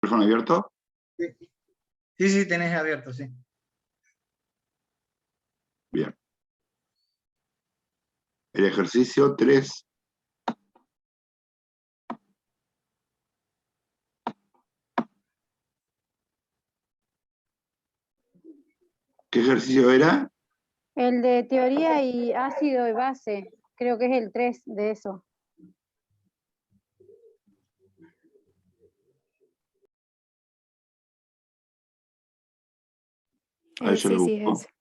¿Micrófono abierto? Sí, tenés abierto, sí. Bien. El ejercicio 3. ¿Qué ejercicio era? El de teoría y ácido y base, creo que es el 3 de eso. A ver, yo lo Sí, busco. es.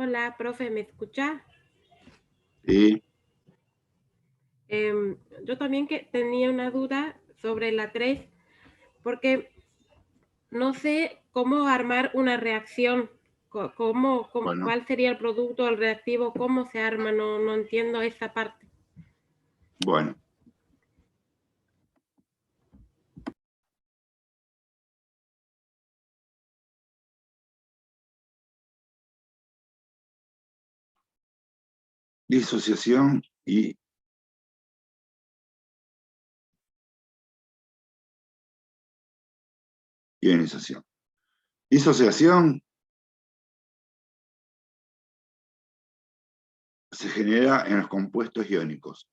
Hola, profe, ¿me escucha? Sí. Yo también tenía una duda sobre la 3, porque no sé cómo armar una reacción, Bueno. cuál sería el producto, el reactivo, cómo se arma, no entiendo esa parte. Bueno. Disociación y ionización. Disociación se genera en los compuestos iónicos.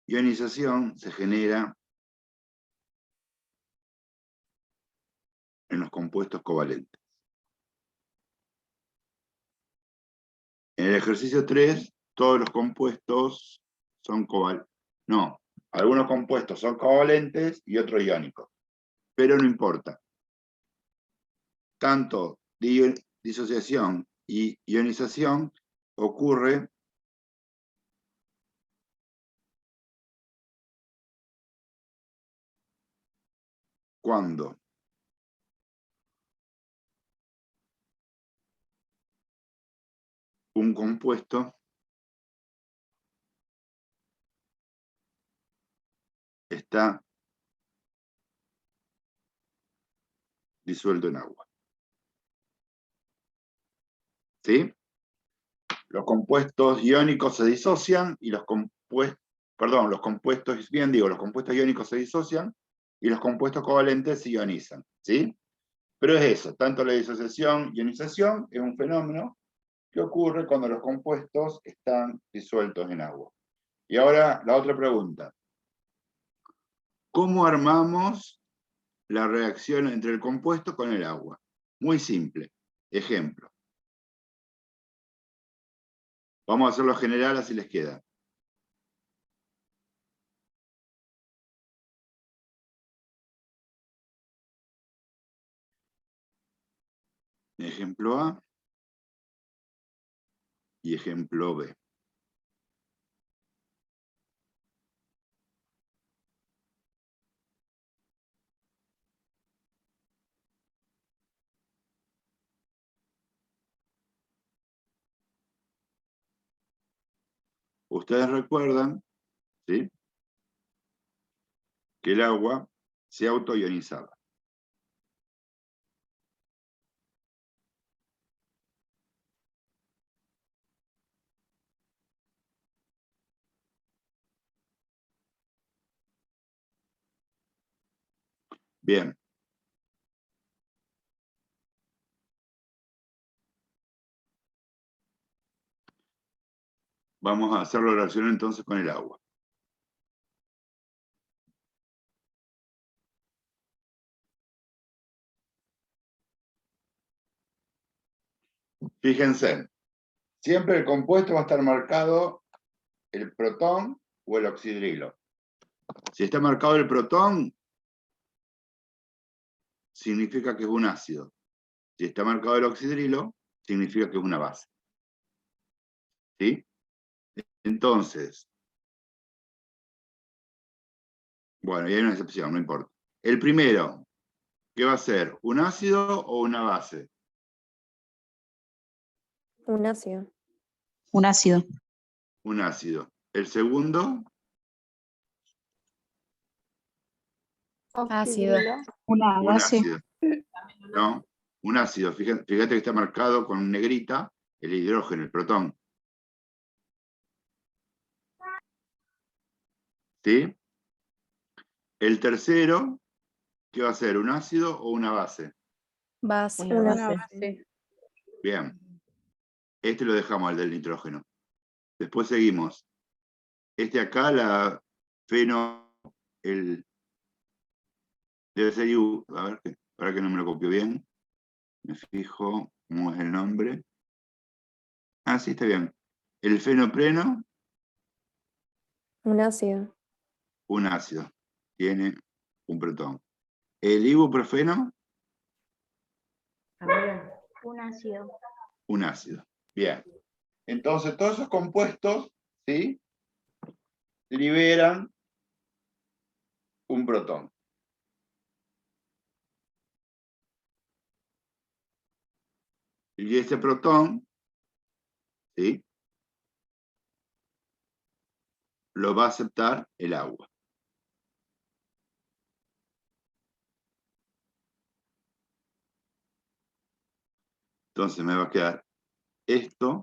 Ionización se genera en los compuestos covalentes. En el ejercicio 3, todos los compuestos son covalentes. No, algunos compuestos son covalentes y otros iónicos. Pero no importa. Tanto disociación y ionización ocurre cuando un compuesto está disuelto en agua. ¿Sí? Los compuestos iónicos se disocian y los compuestos iónicos se disocian y los compuestos covalentes se ionizan. ¿Sí? Pero es eso, tanto la disociación y ionización es un fenómeno que ocurre cuando los compuestos están disueltos en agua. Y ahora la otra pregunta. ¿Cómo armamos la reacción entre el compuesto con el agua? Muy simple. Ejemplo. Vamos a hacerlo general, así les queda. Ejemplo A y ejemplo B. Ustedes recuerdan, ¿sí?, que el agua se autoionizaba. Bien. Vamos a hacer la reacción entonces con el agua. Fíjense, siempre el compuesto va a estar marcado el protón o el oxidrilo. Si está marcado el protón, significa que es un ácido. Si está marcado el oxidrilo, significa que es una base. ¿Sí? Entonces, bueno, y hay una excepción, no importa. El primero, ¿qué va a ser? ¿Un ácido o una base? Un ácido. Un ácido. Un ácido. El segundo, Ácido. Una un base. ácido. ¿No? Un ácido. Fíjate que está marcado con negrita el hidrógeno, el protón. ¿Sí? El tercero, ¿qué va a ser? ¿Un ácido o una base? Base. Una Una base. base. Bien. Este lo dejamos al del nitrógeno. Después seguimos. Este acá, la feno, debe ser IU, a ver, para que no me lo copio bien. Me fijo cómo es el nombre. Ah, sí, está bien. El fenopreno, Un ácido. un ácido. Tiene un protón. El ibuprofeno, Un ácido. un ácido. Bien. Entonces, todos esos compuestos, ¿sí? Liberan un protón. Y ese protón, ¿sí? Lo va a aceptar el agua. Entonces me va a quedar esto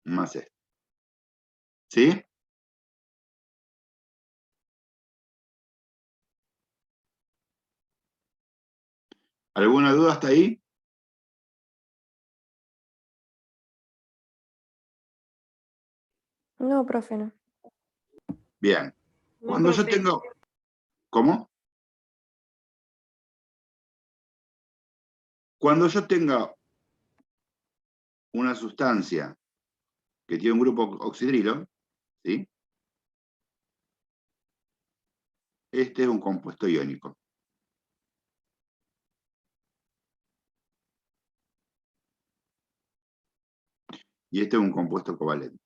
más esto. ¿Sí? ¿Alguna duda hasta ahí? No, profe, no. Bien. No, Cuando yo profe. tengo... ¿Cómo? Cuando yo tenga una sustancia que tiene un grupo oxidrilo, ¿sí? Este es un compuesto iónico. Y este es un compuesto covalente.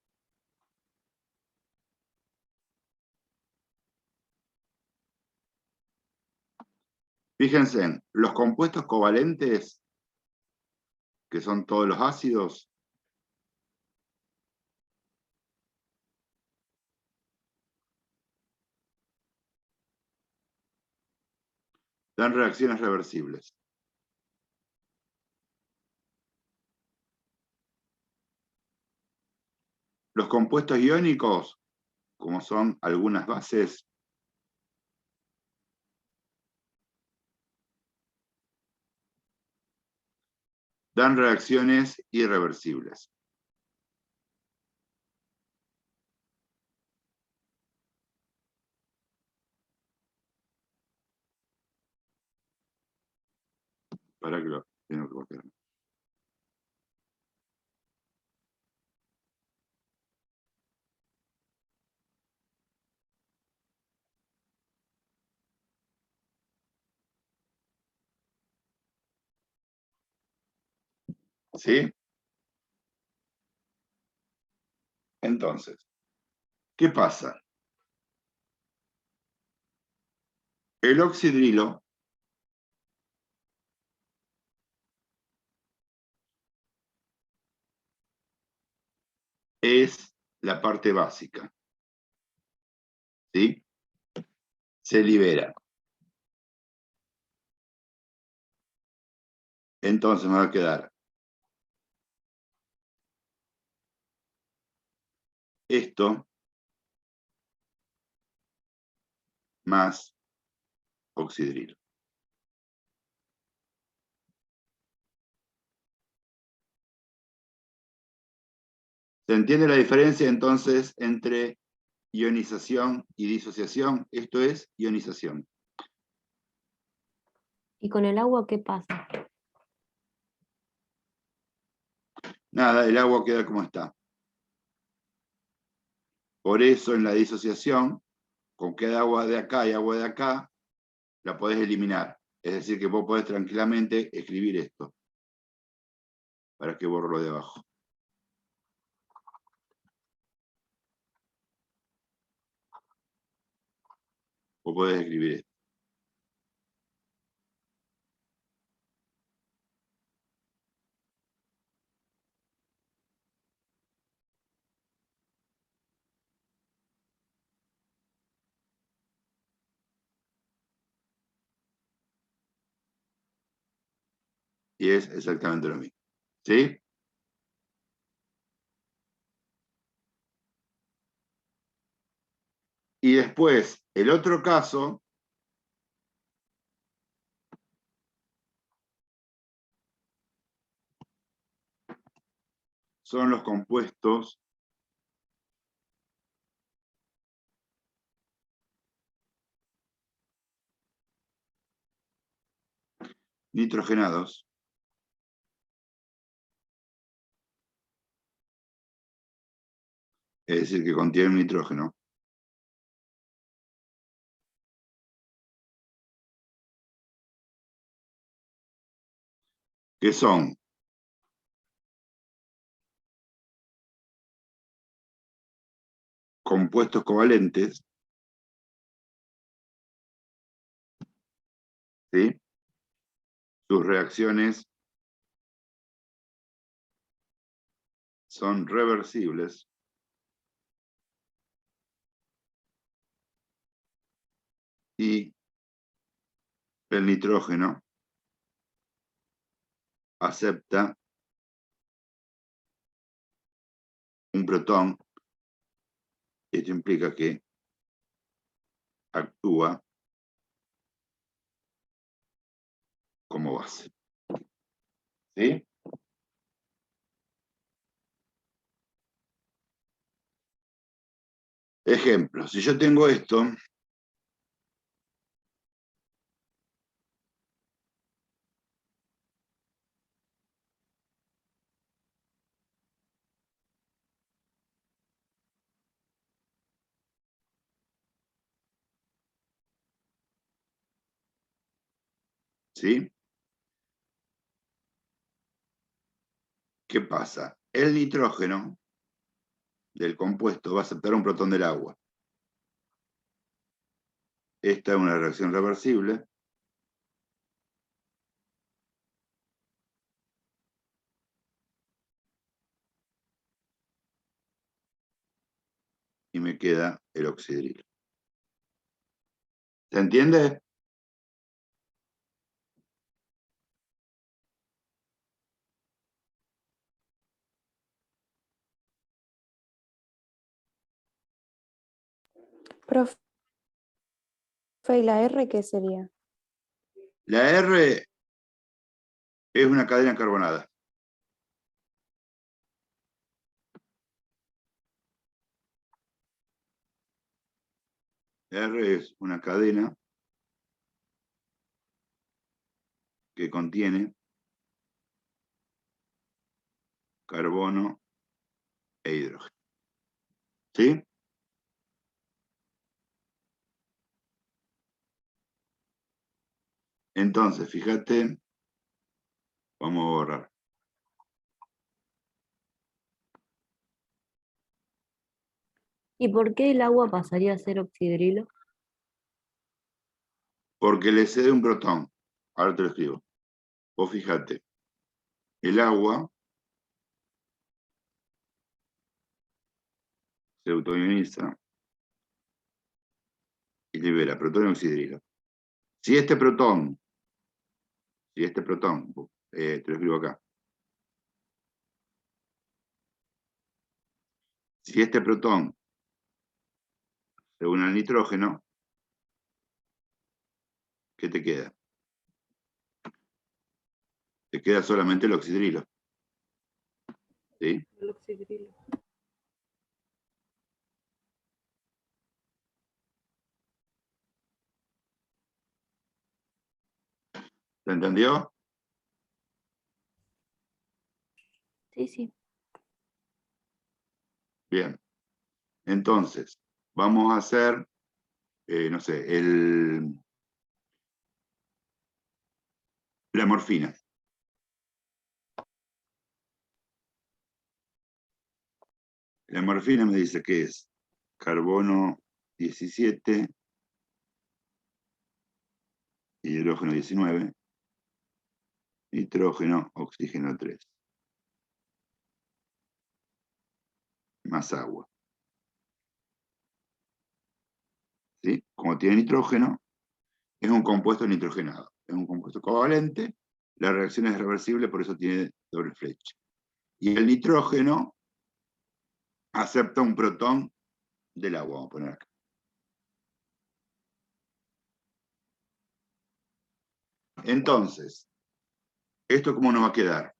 Fíjense, los compuestos covalentes, que son todos los ácidos, dan reacciones reversibles. Los compuestos iónicos, como son algunas bases, dan reacciones irreversibles. Para que lo tengo que copiar. ¿Sí? Entonces, ¿qué pasa? El oxidrilo es la parte básica. ¿Sí? Se libera. Entonces me va a quedar esto más oxidrilo. ¿Se entiende la diferencia entonces entre ionización y disociación? Esto es ionización. ¿Y con el agua qué pasa? Nada, el agua queda como está. Por eso en la disociación, con queda agua de acá y agua de acá, la podés eliminar. Es decir, que vos podés tranquilamente escribir esto. Para que borro lo de abajo. Vos podés escribir esto. Y es exactamente lo mismo. ¿Sí? Y después, el otro caso, son los compuestos nitrogenados. Es decir, que contienen nitrógeno. Que son compuestos covalentes, ¿sí? Sus reacciones son reversibles y el nitrógeno acepta un protón. Esto implica que actúa como base. ¿Sí? Ejemplo, si yo tengo esto, ¿sí? ¿Qué pasa? El nitrógeno del compuesto va a aceptar un protón del agua. Esta es una reacción reversible. Y me queda el oxidrilo. ¿Se entiende? Profe, ¿y la R qué sería? La R es una cadena carbonada. R es una cadena que contiene carbono e hidrógeno. ¿Sí? Entonces, fíjate, vamos a borrar. ¿Y por qué el agua pasaría a ser oxidrilo? Porque le cede un protón. Ahora te lo escribo. Vos fíjate, el agua se autoioniza y libera protón y oxidrilo. Si este protón, te lo escribo acá. Si este protón se une al nitrógeno, ¿qué te queda? Te queda solamente el oxidrilo. ¿Sí? El oxidrilo. ¿Se entendió? Sí, sí. Bien. Entonces, vamos a hacer no sé, la morfina. La morfina me dice que es carbono 17, hidrógeno 19, nitrógeno, oxígeno 3, más agua. ¿Sí? Como tiene nitrógeno, es un compuesto nitrogenado, es un compuesto covalente, la reacción es reversible, por eso tiene doble flecha. Y el nitrógeno acepta un protón del agua, vamos a poner acá. Entonces, ¿esto cómo nos va a quedar?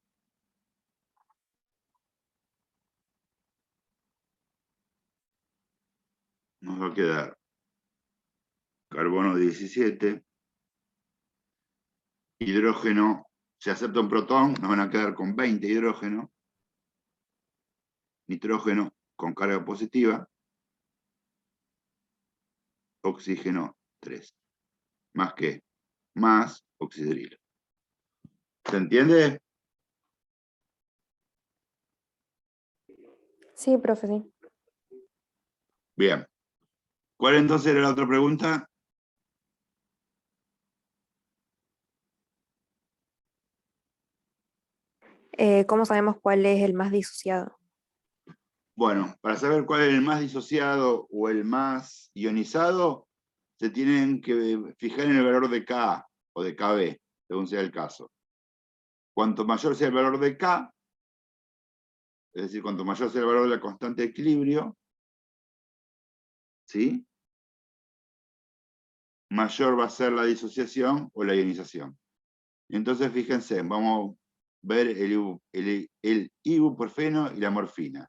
Nos va a quedar carbono 17, hidrógeno, se acepta un protón, nos van a quedar con 20 hidrógeno, nitrógeno con carga positiva, oxígeno 3. ¿Más qué? Más oxidrilo. ¿Se entiende? Sí, profe, sí. Bien. ¿Cuál entonces era la otra pregunta? ¿Cómo sabemos cuál es el más disociado? Bueno, para saber cuál es el más disociado o el más ionizado, se tienen que fijar en el valor de Ka o de Kb, según sea el caso. Cuanto mayor sea el valor de K, es decir, cuanto mayor sea el valor de la constante de equilibrio, ¿sí? Mayor va a ser la disociación o la ionización. Entonces, fíjense, vamos a ver el ibuprofeno y la morfina.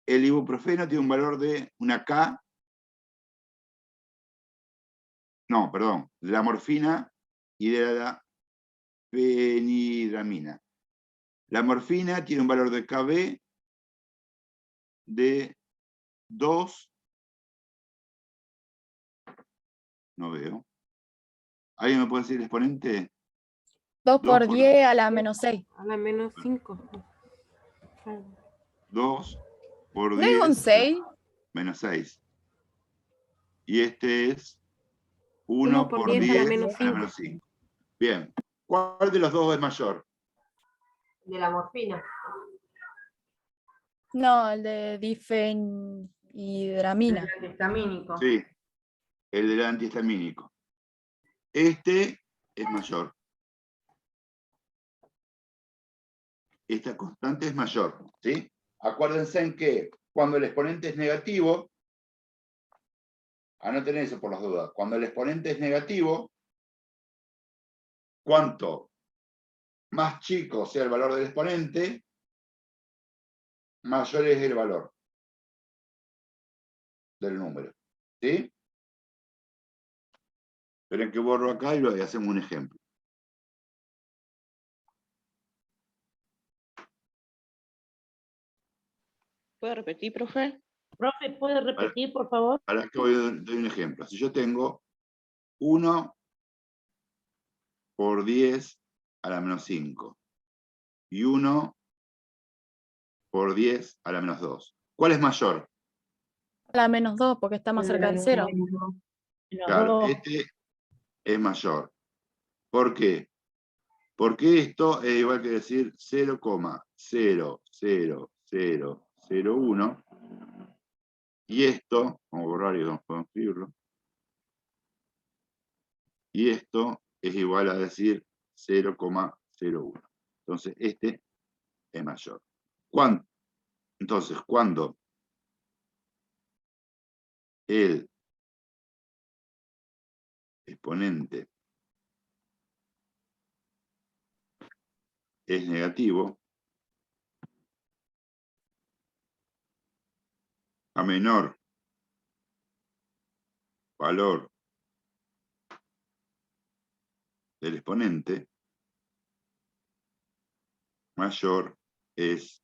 El ibuprofeno tiene un valor de una K, no, perdón, de la morfina y de la fenidramina. La morfina tiene un valor de Kb de 2, no veo. ¿Alguien me puede decir el exponente? 2 2 por por 10 a la menos 6. A la menos 5. 2 por ¿No es un 10 6? menos 6. Y este es 1 1 por por 10 a la 10 menos a la 5. menos 5. Bien. ¿Cuál de los dos es mayor? De la morfina. No, el de difenhidramina. Antihistamínico. Sí, el del antihistamínico. Este es mayor. Esta constante es mayor, ¿sí? Acuérdense en que cuando el exponente es negativo, anoten eso por las dudas, cuando el exponente es negativo, cuanto más chico sea el valor del exponente, mayor es el valor del número, ¿sí? Esperen que borro acá y hacemos un ejemplo. ¿Puede repetir, profe? Profe, ¿puede repetir, por favor? Ahora que doy un ejemplo. Si yo tengo 1 por 10 a la menos 5 y 1 por 10 a la menos 2. ¿Cuál es mayor? A la menos 2 porque está más cerca del 0. Claro, este es mayor. ¿Por qué? Porque esto es igual que decir 0,00001 y esto, vamos a borrar y vamos a escribirlo, y esto es igual a decir 0,01. Entonces este es mayor. ¿Cuándo? Entonces, cuando el exponente es negativo, a menor valor del exponente, mayor es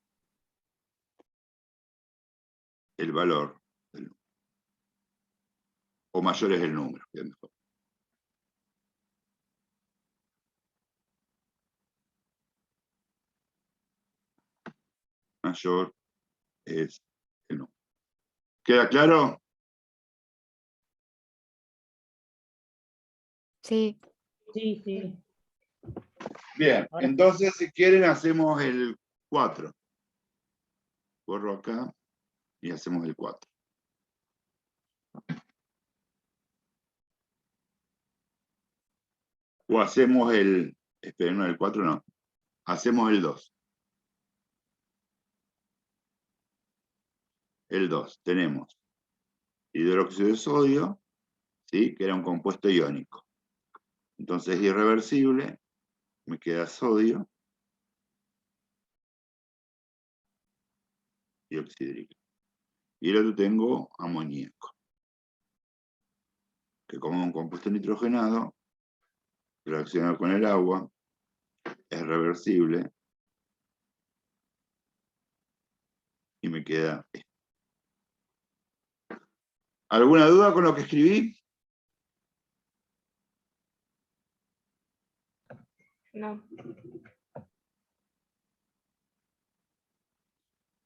el valor del número. o mayor es el número. Queda mejor. Mayor es el número. ¿Queda claro? Sí. Sí, sí. Bien, Ahora- entonces si quieren hacemos el 4. Borro acá y hacemos el 4. O hacemos el, esperen, no, el 4 no. Hacemos el 2. El 2, tenemos hidróxido de sodio, ¿sí? Que era un compuesto iónico. Entonces es irreversible, me queda sodio y oxidrilo. Y el otro tengo amoníaco, que como es un compuesto nitrogenado, reacciona con el agua, es reversible, y me queda esto. ¿Alguna duda con lo que escribí? No.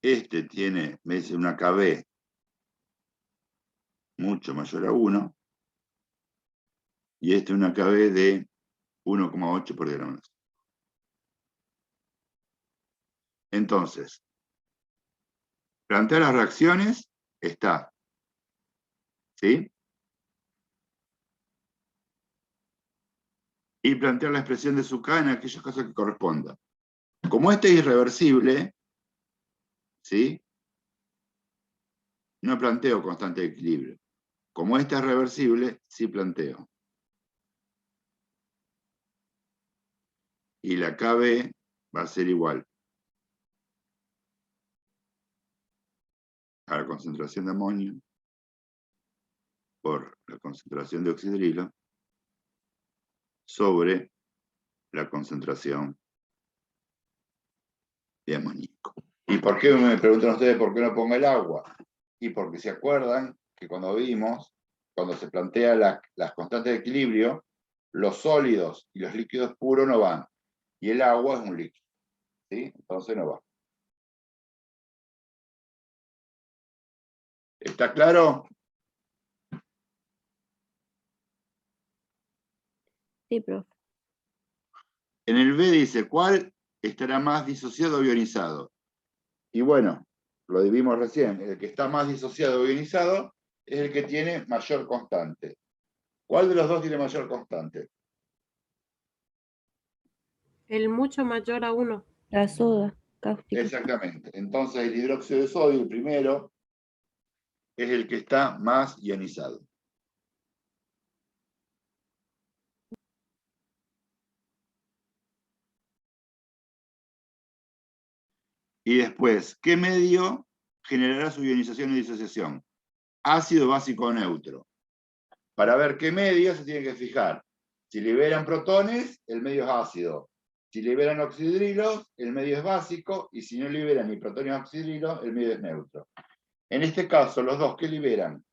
Este tiene, me dice, una KB mucho mayor a 1, y este una KB de 1,8 por gramo. Entonces, plantear las reacciones está, ¿sí? Y plantear la expresión de su K en aquellos casos que correspondan. Como este es irreversible, ¿sí? No planteo constante de equilibrio. Como este es reversible, sí planteo. Y la KB va a ser igual a la concentración de amonio por la concentración de oxidrilo sobre la concentración de amoníaco. ¿Y por qué me preguntan ustedes por qué no pongo el agua? Y porque se acuerdan que cuando vimos, cuando se plantea las constantes de equilibrio, los sólidos y los líquidos puros no van. Y el agua es un líquido, ¿sí? Entonces no va. ¿Está claro? Sí, profe. En el B dice, ¿cuál estará más disociado o ionizado? Y bueno, lo vimos recién, el que está más disociado o ionizado es el que tiene mayor constante. ¿Cuál de los dos tiene mayor constante? El mucho mayor a 1. La soda cáustica. Exactamente. Entonces el hidróxido de sodio, el primero, es el que está más ionizado. Y después, ¿qué medio generará su ionización y disociación? Ácido, básico o neutro. Para ver qué medio se tiene que fijar. Si liberan protones, el medio es ácido. Si liberan oxidrilos, el medio es básico. Y si no liberan ni protones ni oxidrilos, el medio es neutro. En este caso, los dos, ¿qué liberan?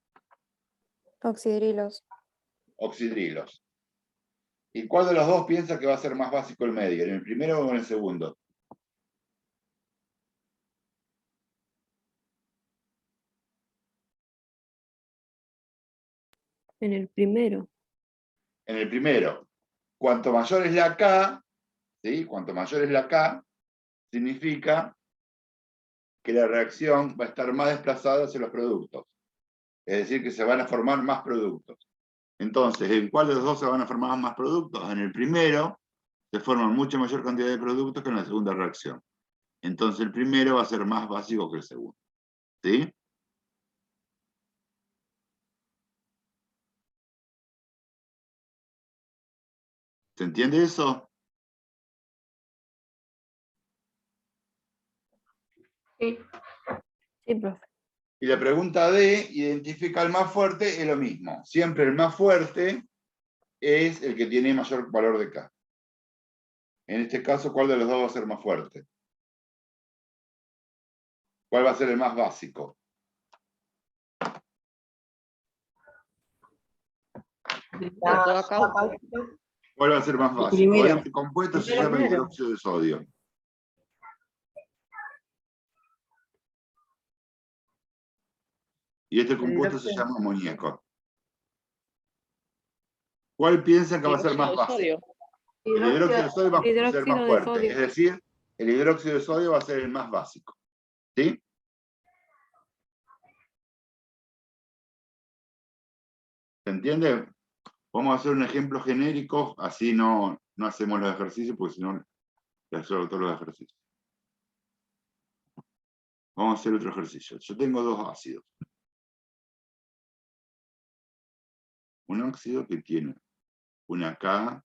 Oxidrilos. Oxidrilos. ¿Y cuál de los dos piensa que va a ser más básico el medio? ¿En el primero o en el segundo? En el primero. En el primero. Cuanto mayor es la K, ¿sí? Cuanto mayor es la K, significa que la reacción va a estar más desplazada hacia los productos. Es decir, que se van a formar más productos. Entonces, ¿en cuál de los dos se van a formar más productos? En el primero se forman mucha mayor cantidad de productos que en la segunda reacción. Entonces el primero va a ser más básico que el segundo. ¿Sí? ¿Se entiende eso? Sí. Sí, profe. Y la pregunta D, identifica el más fuerte, es lo mismo. Siempre el más fuerte es el que tiene mayor valor de K. En este caso, ¿cuál de los dos va a ser más fuerte? ¿Cuál va a ser el más básico? ¿Cuál va a ser más básico? Primero. Este compuesto se llama hidróxido de sodio. Y este compuesto se llama amoníaco. ¿Cuál piensan que va a ser más básico? El hidróxido de sodio va a ser Hidróxido más de fuerte. sodio. Es decir, el hidróxido de sodio va a ser el más básico. ¿Sí? ¿Se entiende? Vamos a hacer un ejemplo genérico, así no hacemos los ejercicios, porque si no, les hago todos los ejercicios. Vamos a hacer otro ejercicio. Yo tengo dos ácidos. Un óxido que tiene una K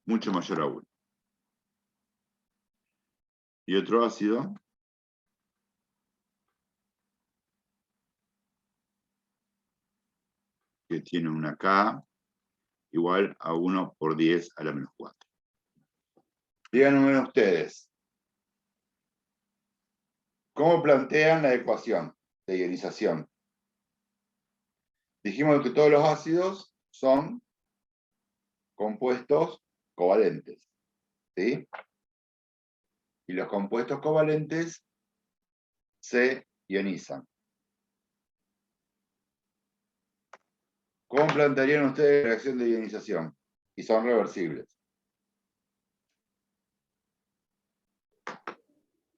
mucho mayor a 1. Y otro ácido que tiene una K igual a 1 por 10 a la menos 4. Díganme ustedes, ¿cómo plantean la ecuación de ionización? Dijimos que todos los ácidos son compuestos covalentes, ¿sí? Y los compuestos covalentes se ionizan. ¿Cómo plantearían ustedes la reacción de ionización? Y son reversibles.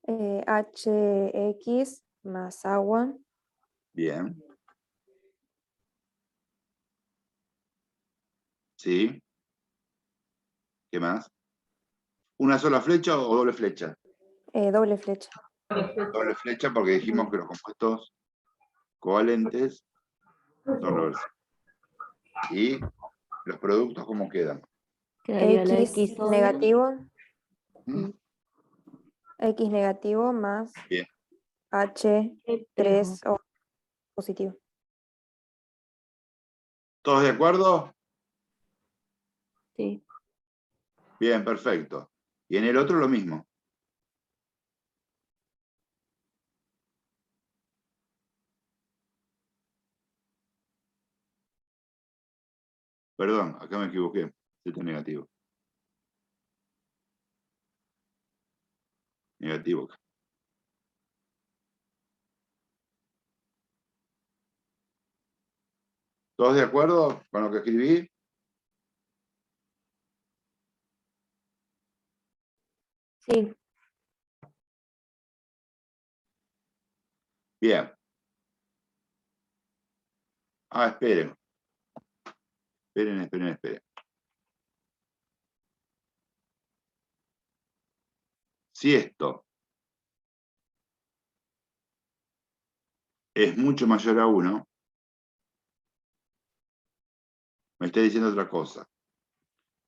HX más agua. Bien. ¿Sí? ¿Qué más? ¿Una sola flecha o doble flecha? Doble flecha. Doble flecha porque dijimos que los compuestos covalentes son reversibles. ¿Y los productos cómo quedan? Quedaría la X X sodio. negativo. ¿Mm? X negativo más Bien. H3 positivo. ¿Todos de acuerdo? Sí. Bien, perfecto. Y en el otro lo mismo. Perdón, acá me equivoqué. Z negativo. Negativo. ¿Todos de acuerdo con lo que escribí? Sí. Bien. Esperen. Esperen. Si esto es mucho mayor a 1, me está diciendo otra cosa,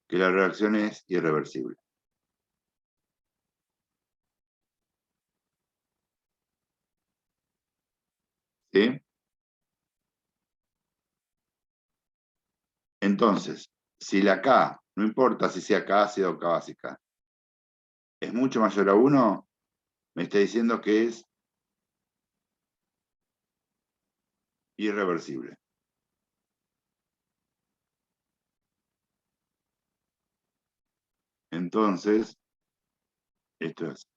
que la reacción es irreversible. ¿Sí? Entonces, si la K, no importa si sea K ácida o K básica, es mucho mayor a 1, me está diciendo que es irreversible. Entonces, esto es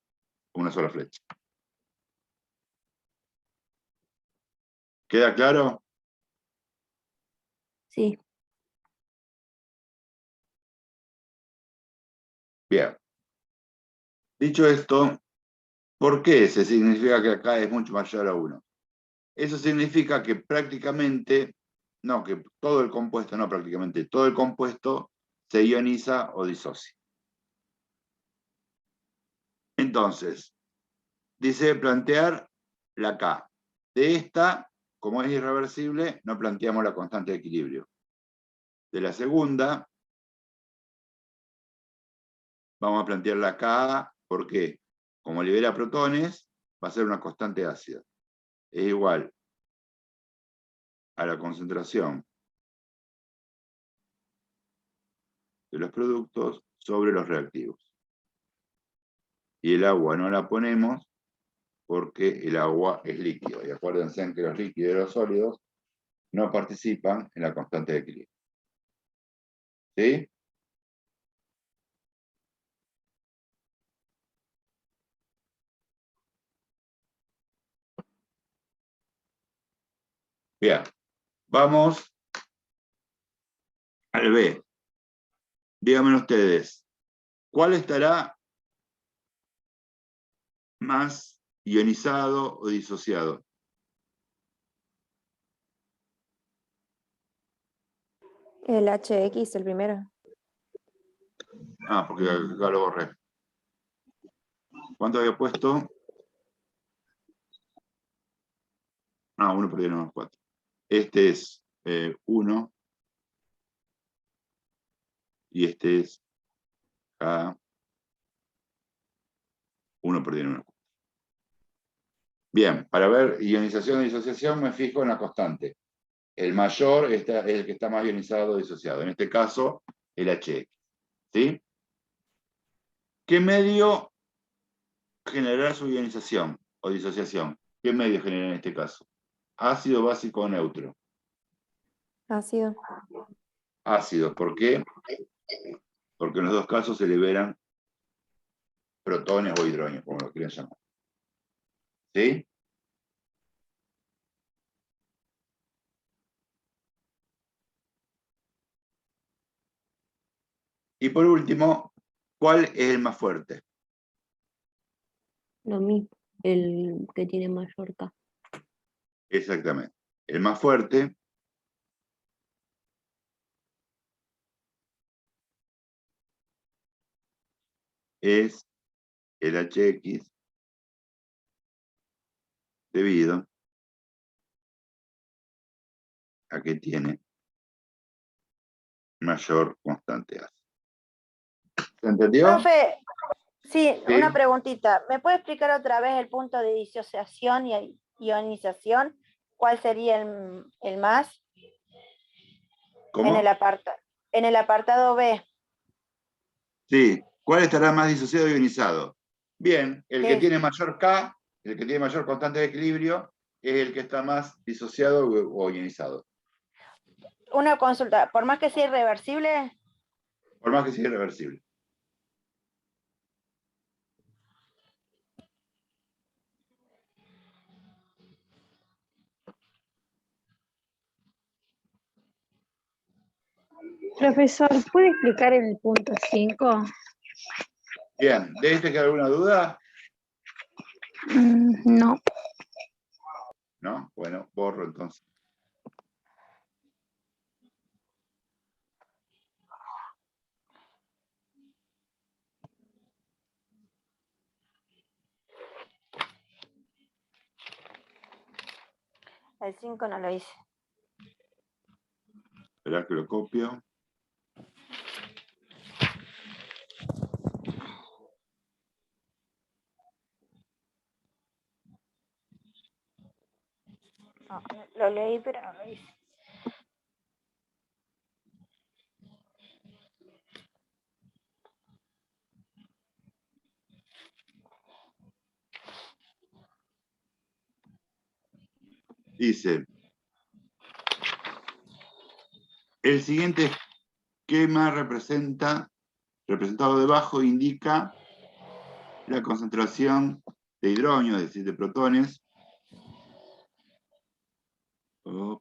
una sola flecha. ¿Queda claro? Sí. Bien. Dicho esto, ¿por qué se significa que acá es mucho mayor a 1? Eso significa que prácticamente, no, que todo el compuesto, no prácticamente, todo el compuesto se ioniza o disocia. Entonces, dice plantear la K. De esta, como es irreversible, no planteamos la constante de equilibrio. De la segunda, vamos a plantear la Ka, porque como libera protones, va a ser una constante ácida. Es igual a la concentración de los productos sobre los reactivos. Y el agua no la ponemos porque el agua es líquido. Y acuérdense que los líquidos y los sólidos no participan en la constante de equilibrio. ¿Sí? Bien, vamos al B. Díganme ustedes, ¿cuál estará más ionizado o disociado? El HX, el primero. Ah, porque acá lo borré. ¿Cuánto había puesto? Ah, 1 por 10 menos 4. Este es 1. Y este es K. 1 por 10 menos 4. Bien, para ver ionización y disociación me fijo en la constante. El mayor es el que está más ionizado o disociado. En este caso, el HX. ¿Sí? ¿Qué medio generará su ionización o disociación? ¿Qué medio genera en este caso? Ácido, básico o neutro. Ácido. Ácido, ¿por qué? Porque en los dos casos se liberan protones o hidrógenos, como lo quieran llamar. ¿Sí? Y por último, ¿cuál es el más fuerte? Lo mismo, el que tiene mayor K. Exactamente. El más fuerte es el HX debido a que tiene mayor constante ácido. ¿Se entendió? Profe, sí, Sí. una preguntita. ¿Me puede explicar otra vez el punto de disociación y ionización? ¿Cuál sería el más? ¿Cómo? En el apartado B. Sí. ¿Cuál estará más disociado y ionizado? Bien, el que Sí. tiene mayor K, el que tiene mayor constante de equilibrio, es el que está más disociado o ionizado. Una consulta, por más que sea irreversible, Por más que sea irreversible. Profesor, ¿puede explicar el punto 5? Bien, ¿de este queda alguna duda? No. ¿No? Bueno, borro entonces. el 5 no lo hice. Esperá que lo copio. No, lo leí, pero no lo hice. Dice, el siguiente esquema representado debajo, indica la concentración de hidrógeno, es decir, de protones,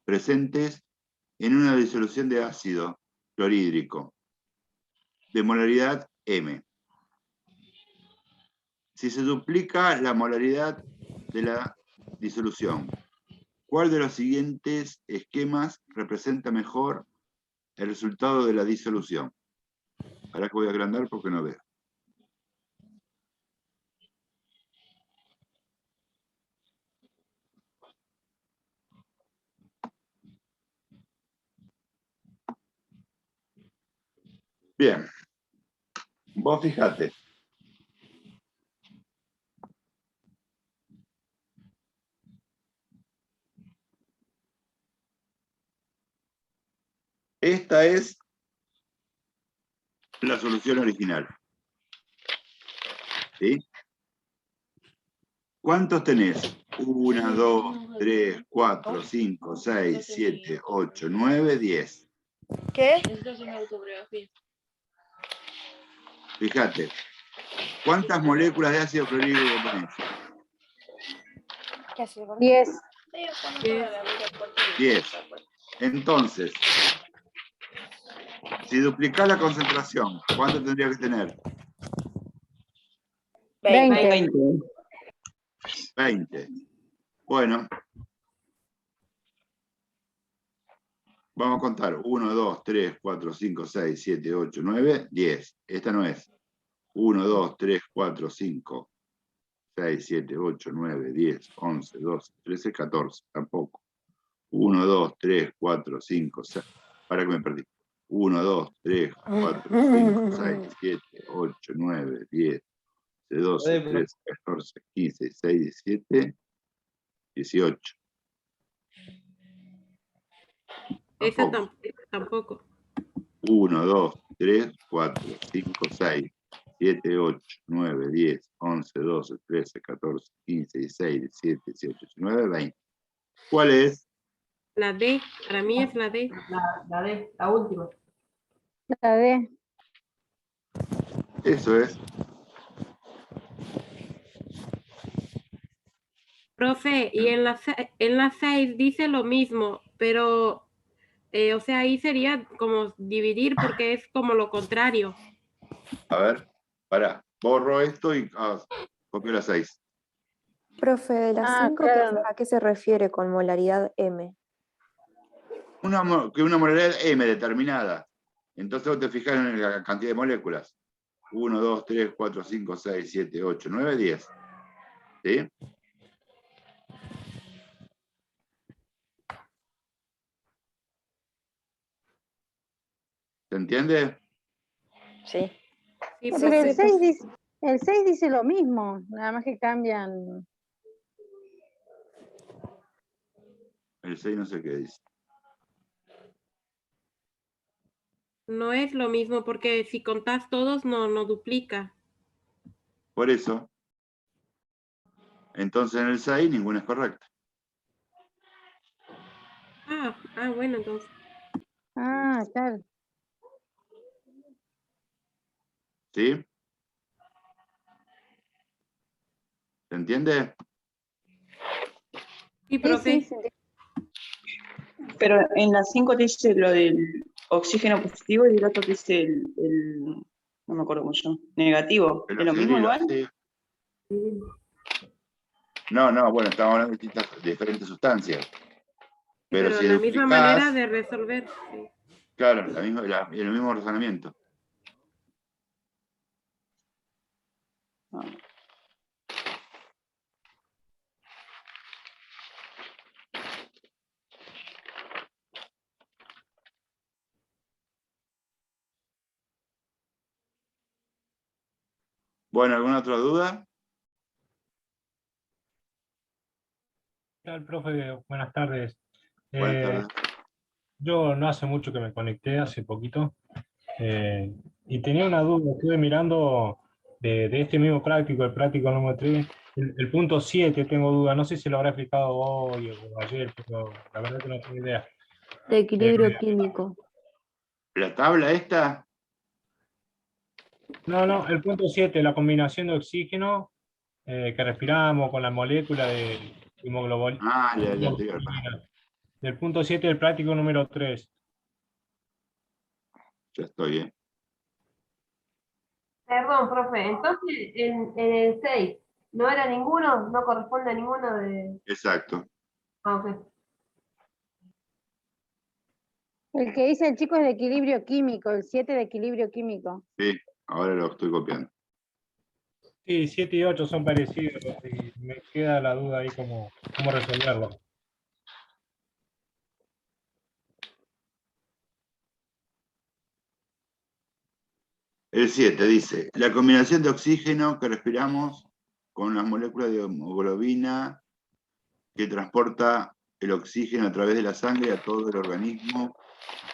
presentes en una disolución de ácido clorhídrico de molaridad M. Si se duplica la molaridad de la disolución, ¿cuál de los siguientes esquemas representa mejor el resultado de la disolución? Ahora que voy a agrandar porque no veo. Bien, vos fijate. Esta es la solución original. ¿Sí? ¿Cuántos tenés? 1, 2, 3, 4, 5, 6, 7, 8, 9, 10. ¿Qué? Fíjate, ¿cuántas moléculas de ácido clorhídrico tenés? ¿Qué hace? 10. 10. Entonces, si duplicás la concentración, ¿cuánto tendría que tener? 20. 20. Bueno. Vamos a contar. 1, 2, 3, 4, 5, 6, 7, 8, 9, 10. Esta no es. 1, 2, 3, 4, 5, 6, 7, 8, 9, 10, 11, 12, 13, 14. Tampoco. 1, 2, 3, 4, 5, 6. Para que me perdí. 1, 2, 3, 4, 5, 6, 7, 8, 9, 10, 12, 13, 14, 15, 16, 17, 18. Esa Tampoco. tampoco. 1, 2, 3, 4, 5, 6, 7, 8, 9, 10, 11, 12, 13, 14, 15, 16, 17, 18, 19, 20. ¿Cuál es? La D, para mí es la D. La D, la última. La D. Eso es. Profe, y en la 6 dice lo mismo, pero, o sea, ahí sería como dividir porque es como lo contrario. A ver, pará. Borro esto y copio la 6. Profe, de las Ah, 5, claro. ¿a qué se refiere con molaridad M? Una molaridad M determinada. Entonces vos te fijas en la cantidad de moléculas. 1, 2, 3, 4, 5, 6, 7, 8, 9, 10. ¿Sí? ¿Se entiende? Sí. Sí, Porque profe. el 6 dice lo mismo, nada más que cambian. El 6 no sé qué dice. No es lo mismo porque si contás todos no duplica. Por eso. Entonces en el 6 ninguna es correcta. Bueno, entonces. Ah, claro. ¿Sí? ¿Se entiende? Sí, Sí, profe. sí. Pero en la 5 te dice lo del oxígeno positivo y el otro te dice no me acuerdo cómo se llama, negativo. El ¿Es lo mismo oxidrilo, igual? sí. No, bueno, estamos hablando de diferentes sustancias. Pero Pero si la misma manera duplicás, de resolver. Sí. claro, el mismo razonamiento. Bueno, ¿alguna otra duda? ¿Qué tal, profe? Buenas tardes. Buenas tardes. Yo no hace mucho que me conecté, hace poquito, y tenía una duda, estuve mirando de este mismo práctico, el práctico número 3, el punto 7 tengo duda, no sé si lo habrá explicado hoy o ayer, pero la verdad que no tengo idea. De equilibrio químico. ¿La tabla esta? No, el punto 7, la combinación de oxígeno que respiramos con la molécula de hemoglobina. Ah, la anterior. Del punto 7 del práctico número 3. Ya estoy, ¿eh? Perdón, profe, entonces en el 6 no era ninguno, no corresponde a ninguno de... Exacto. Ok. El que dice el chico es de equilibrio químico, el 7 de equilibrio químico. Sí, ahora lo estoy copiando. Sí, 7 y 8 son parecidos y me queda la duda ahí cómo resolverlo. El 7 dice, la combinación de oxígeno que respiramos con las moléculas de hemoglobina que transporta el oxígeno a través de la sangre a todo el organismo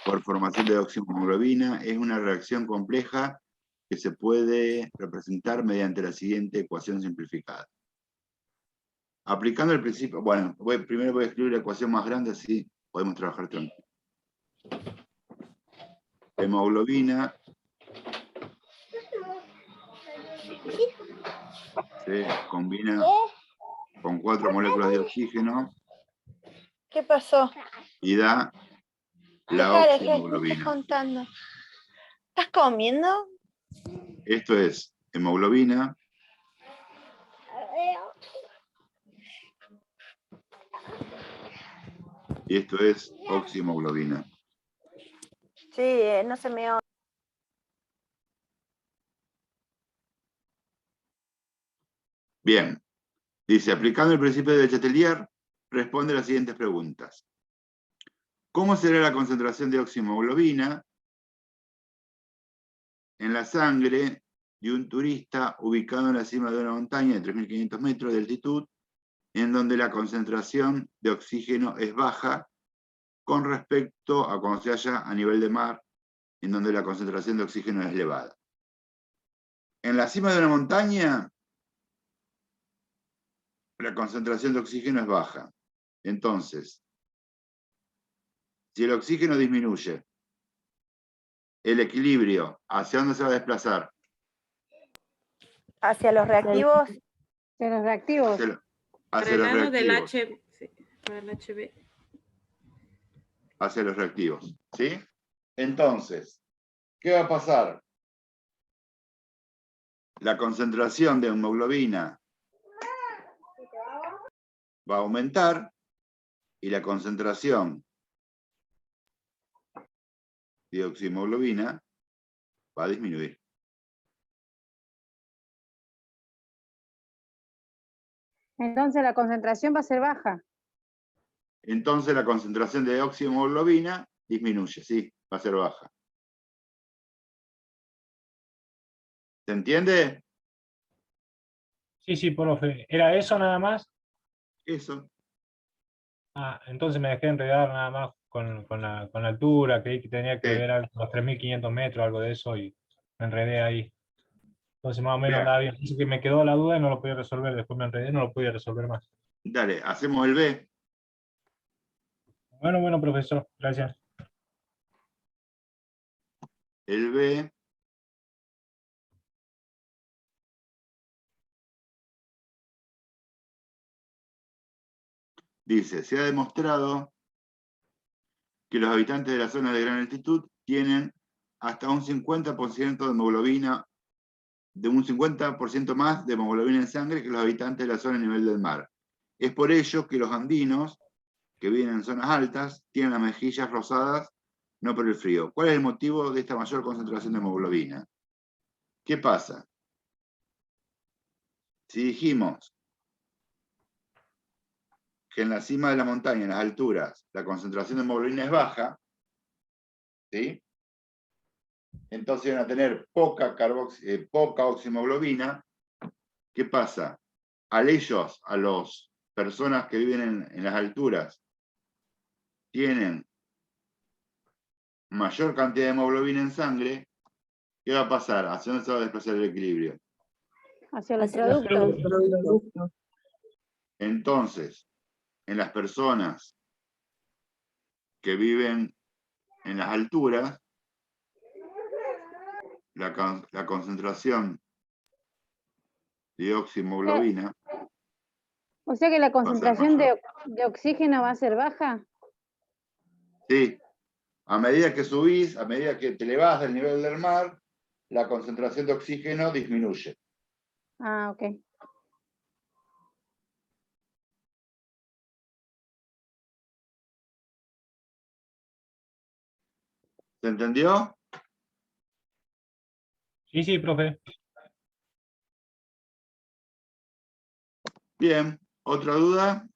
por formación de oximoglobina es una reacción compleja que se puede representar mediante la siguiente ecuación simplificada. aplicando el principio, bueno, primero voy a escribir la ecuación más grande, así podemos trabajar tranquilo. Hemoglobina se combina con 4 moléculas de oxígeno ¿Qué pasó? y da la Mijares, ¿qué estás oxihemoglobina. contando? ¿Estás comiendo? Esto es hemoglobina y esto es oxihemoglobina. Sí, no se me oye. Bien, dice, aplicando el principio de Chatelier, responde las siguientes preguntas. ¿Cómo será la concentración de oxihemoglobina en la sangre de un turista ubicado en la cima de una montaña de 3.500 metros de altitud, en donde la concentración de oxígeno es baja con respecto a cuando se halla a nivel de mar, en donde la concentración de oxígeno es elevada? En la cima de una montaña, la concentración de oxígeno es baja. Entonces, si el oxígeno disminuye, el equilibrio, ¿hacia dónde se va a desplazar? Hacia los reactivos. De los reactivos. Hacia Para el los lado del reactivos. sí, para el HB. Hacia los reactivos. ¿Sí? Entonces, ¿qué va a pasar? La concentración de hemoglobina va a aumentar y la concentración de oxihemoglobina va a disminuir. Entonces la concentración va a ser baja. Entonces la concentración de oxihemoglobina disminuye, sí, va a ser baja. ¿Se entiende? Sí, sí, profe. ¿Era eso nada más? Eso. Ah, entonces me dejé enredar nada más con la altura, creí que tenía que Sí. ver algo, los 3.500 metros, algo de eso, y me enredé ahí. Entonces más o menos Bien. andaba bien. Así que me quedó la duda y no lo podía resolver. Después me enredé y no lo podía resolver más. Dale, hacemos el B. Bueno, profesor. Gracias. El B dice, se ha demostrado que los habitantes de la zona de gran altitud tienen hasta un 50% de hemoglobina, de un 50% más de hemoglobina en sangre que los habitantes de la zona a nivel del mar. Es por ello que los andinos, que viven en zonas altas, tienen las mejillas rosadas, no por el frío. ¿Cuál es el motivo de esta mayor concentración de hemoglobina? ¿Qué pasa? Si dijimos que en la cima de la montaña, en las alturas, la concentración de hemoglobina es baja, ¿sí? Entonces van a tener poca oxihemoglobina. ¿Qué pasa? A las personas que viven en las alturas, tienen mayor cantidad de hemoglobina en sangre, ¿qué va a pasar? ¿Hacia dónde se va a desplazar el equilibrio? Hacia los Hacia los productos. Entonces, en las personas que viven en las alturas, la concentración de oxihemoglobina, O sea que la va a ser concentración mayor. de oxígeno va a ser baja. Sí, a medida que subís, a medida que te elevás del nivel del mar, la concentración de oxígeno disminuye. Ah, ok. ¿Se entendió? Sí, sí, profe. Bien, ¿otra duda?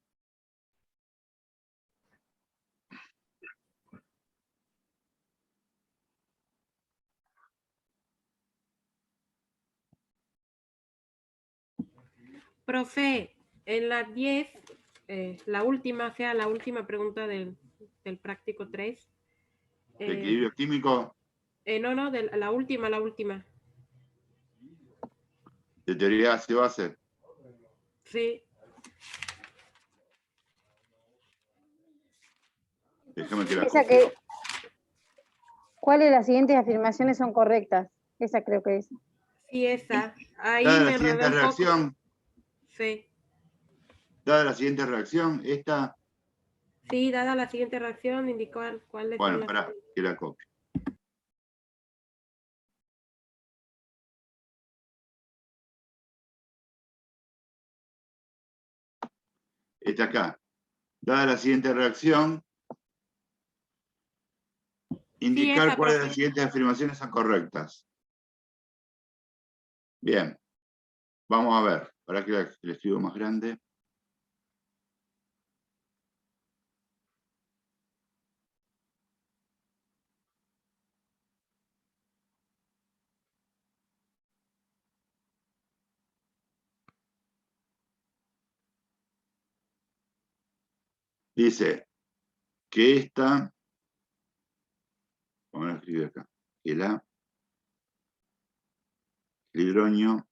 Profe, en las 10, la última, sea la última pregunta del práctico 3. ¿De equilibrio químico? No, la última. ¿De teoría ácido-base? Sí. Déjame que la Esa copio. que, ¿cuáles de las siguientes afirmaciones son correctas? Esa creo que es. Sí, esa. Ahí Dada me la enredé siguiente un poco. reacción, Sí. dada la siguiente reacción, esta, Sí, dada la siguiente reacción, indicar cuáles son bueno, las... pará, que la copio. Esta acá. Dada la siguiente reacción, indicar esa, cuáles de profe. las siguientes afirmaciones son correctas. Bien. Vamos a ver. Para que le escribo más grande. Dice que esta, vamos a escribir acá, que el hidrógeno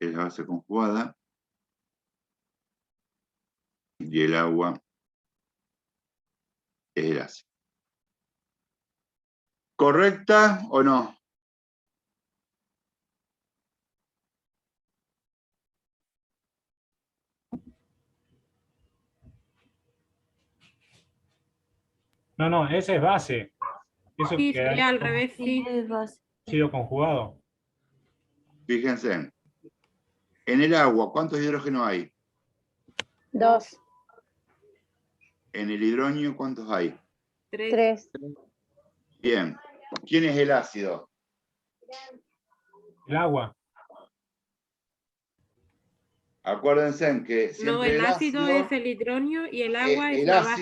es la base conjugada y el agua es el ácido. ¿Correcta o no? No, ese es base. Eso Sí, quedaría sería al como revés, sí. ácido conjugado. Fíjense. En el agua, ¿cuántos hidrógenos hay? 2, En el hidrógeno, ¿cuántos hay? 3. Bien. ¿Quién es el ácido? El agua. Acuérdense en que No, siempre el ácido es el hidrógeno y el agua es el la base.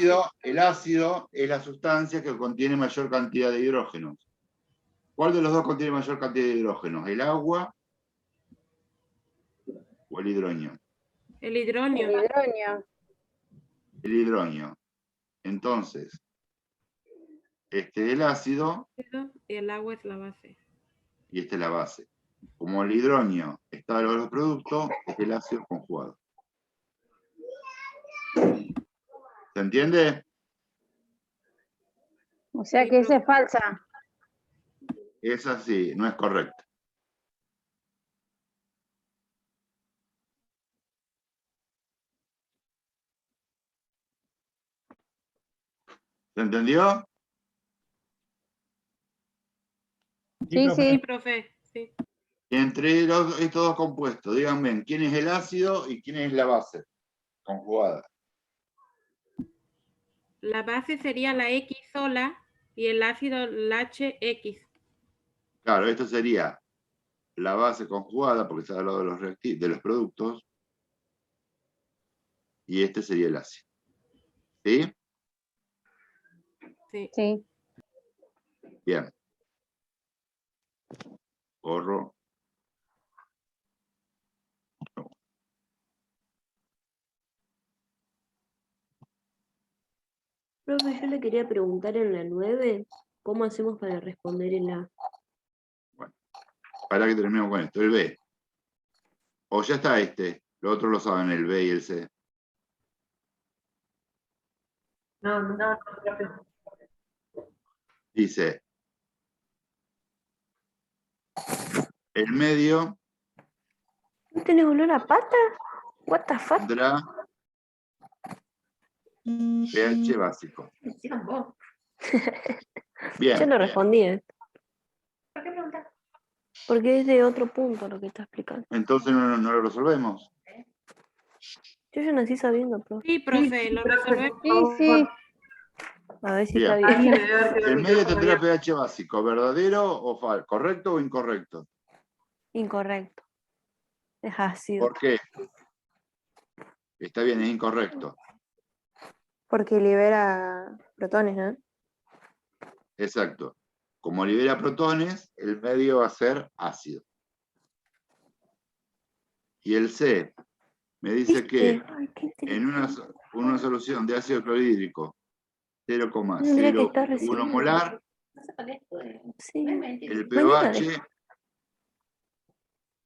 ácido es la sustancia que contiene mayor cantidad de hidrógenos. ¿Cuál de los dos contiene mayor cantidad de hidrógenos? ¿El agua o el hidrógeno? El hidrógeno. El hidrógeno. El hidrógeno. Entonces, este es el ácido Y el agua es la base. y esta es la base. Como el hidrógeno está en los productos, es el ácido conjugado. ¿Se entiende? O sea que esa es falsa. Es así, no es correcta. ¿Se entendió? Sí, Sí, sí. profe. Sí. Entre estos dos compuestos, díganme, ¿quién es el ácido y quién es la base conjugada? La base sería la X sola y el ácido la HX. Claro, esto sería la base conjugada, porque se ha hablado de los productos, y este sería el ácido. ¿Sí? Sí. Sí. Bien. Corro. Profe, yo le quería preguntar en la 9, ¿cómo hacemos para responder en la... Bueno, para que terminemos con esto. El B. O ya está este. Los otros lo saben, el B y el C. No. Dice, el medio ¿No tenés olor a pata? What the fuck? tendrá pH básico. Bien. Yo lo respondí, ¿eh? ¿Por qué preguntas? Porque es de otro punto lo que está explicando. Entonces no lo resolvemos. Yo ya nací sabiendo, profe. Sí, profe, lo resolvemos. Sí, sí. A ver si Bien. está bien. El medio tendrá pH básico, ¿verdadero o falso? ¿Correcto o incorrecto? Incorrecto. Es ácido. ¿Por qué? Está bien, es incorrecto. Porque libera protones, ¿no? Exacto. Como libera protones, el medio va a ser ácido. Y el C me dice que Ay, qué en una solución de ácido clorhídrico Tendría que estar 0,01 recibiendo. molar, Sí. el Mañana pH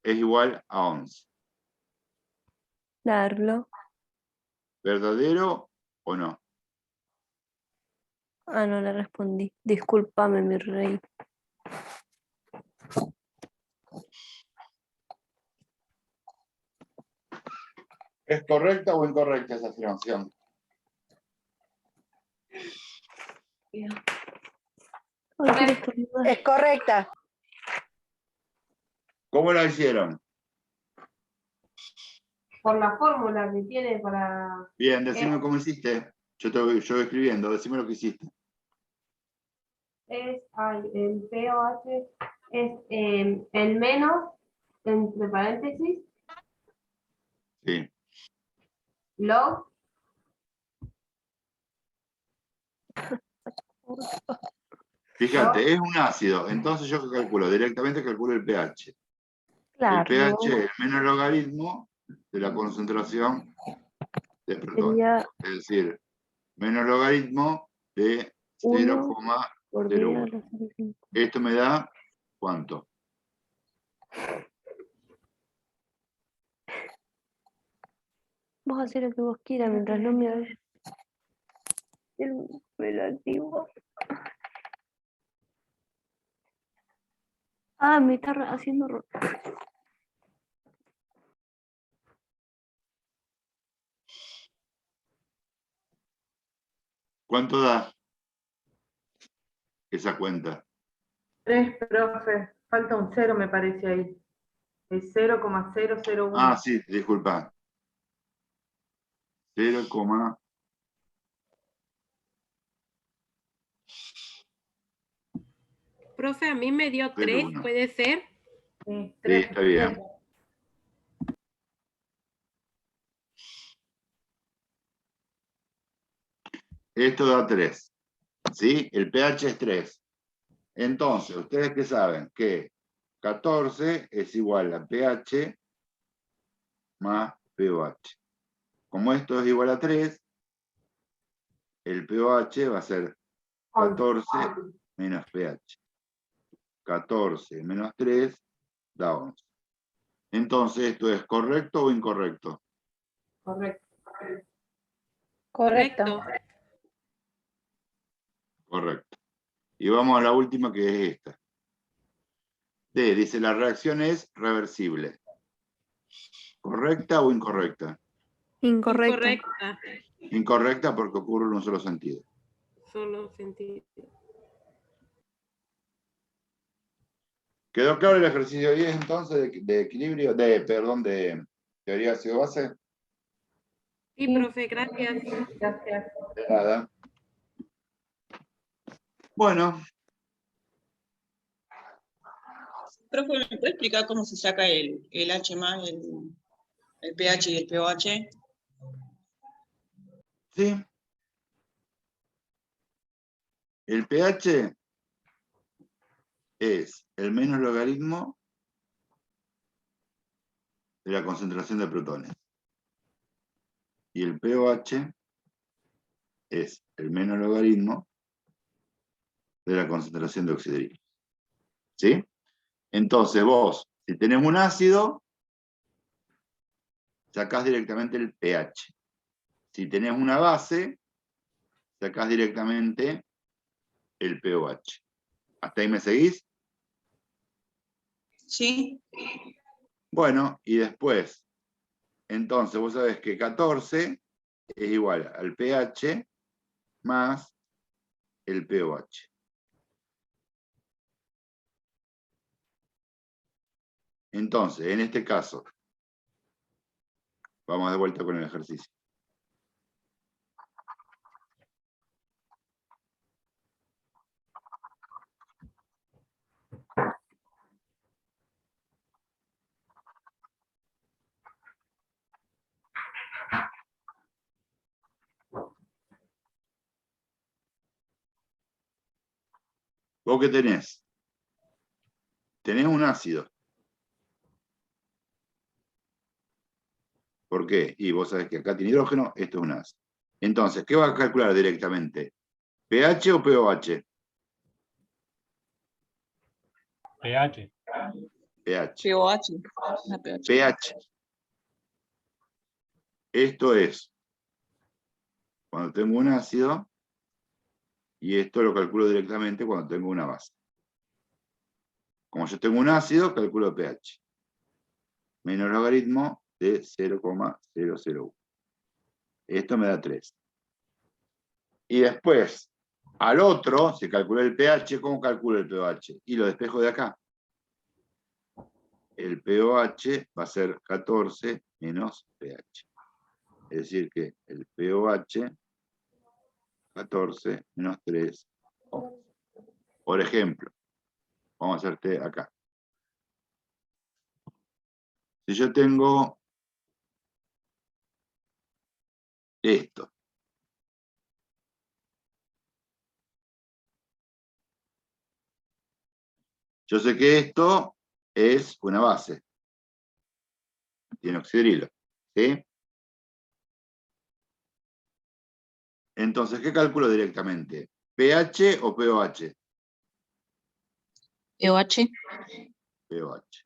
es igual a 11. darlo. ¿Verdadero o no? Ah, no le respondí. Discúlpame, mi rey. ¿Es correcta o incorrecta esa afirmación? Ay, quiero estornudar. Es correcta. ¿Cómo la hicieron? Por la fórmula que tiene para... Bien, decime cómo hiciste. Yo voy escribiendo, decime lo que hiciste. el POH es el menos, entre paréntesis, Sí. log, Fíjate, es un ácido, entonces yo calculo directamente el pH. Claro. El pH es el menos logaritmo de la concentración de protones. Sería Es decir, menos logaritmo de 1 por 10 a 0,01. la 0,5. Esto me da, ¿cuánto? Vos hacer lo que vos quieras mientras no me hagas el relativo. Ah, me está haciendo... ¿Cuánto da esa cuenta? 3, profe. Falta un 0, me parece ahí. Es 0,001. Ah, sí, disculpa. 0, Profe, a mí me dio 3, 0,1. ¿puede ser? Sí, Sí, está bien. Esto da 3. ¿Sí? El pH es 3. Entonces, ustedes que saben que 14 es igual a pH más pOH. Como esto es igual a 3, el pOH va a ser 14 menos pH. 14 menos 3 da 11. Entonces, ¿esto es correcto o incorrecto? correcto. Correcto. Correcto. Y vamos a la última, que es esta. D, dice, la reacción es reversible. ¿Correcta o incorrecta? Incorrecto. Incorrecta. Incorrecta porque ocurre en un solo sentido. Solo sentido. ¿Quedó claro el ejercicio 10 entonces de equilibrio, de teoría ácido-base? Sí, profe, gracias. Gracias. De nada. Bueno, Profe, ¿me puede explicar cómo se saca el H más, el pH y el pOH? sí. El pH es el menos logaritmo de la concentración de protones. Y el pOH es el menos logaritmo de la concentración de oxidrilos. ¿Sí? Entonces vos, si tenés un ácido, sacás directamente el pH. Si tenés una base, sacás directamente el pOH. ¿Hasta ahí me seguís? Sí. Bueno, y después, entonces vos sabés que 14 es igual al pH más el pOH. Entonces, en este caso, vamos de vuelta con el ejercicio. ¿Vos qué tenés? Tenés un ácido. ¿Por qué? Y vos sabés que acá tiene hidrógeno, esto es un ácido. Entonces, ¿qué va a calcular directamente? ¿pH o pOH? pH. pH. pOH. pH. Esto es cuando tengo un ácido, y esto lo calculo directamente cuando tengo una base. Como yo tengo un ácido, calculo pH. Menos logaritmo de 0,001. Esto me da 3. Y después, al otro, se calcula el pH. ¿Cómo calculo el pH? Y lo despejo de acá. El pOH va a ser 14 menos pH. Es decir que el pOH, 14 menos 3, 11. Por ejemplo, vamos a hacerte acá. Si yo tengo esto, yo sé que esto es una base, tiene oxidrilo, ¿sí? Entonces, ¿qué calculo directamente? ¿pH o pOH? pOH. pOH.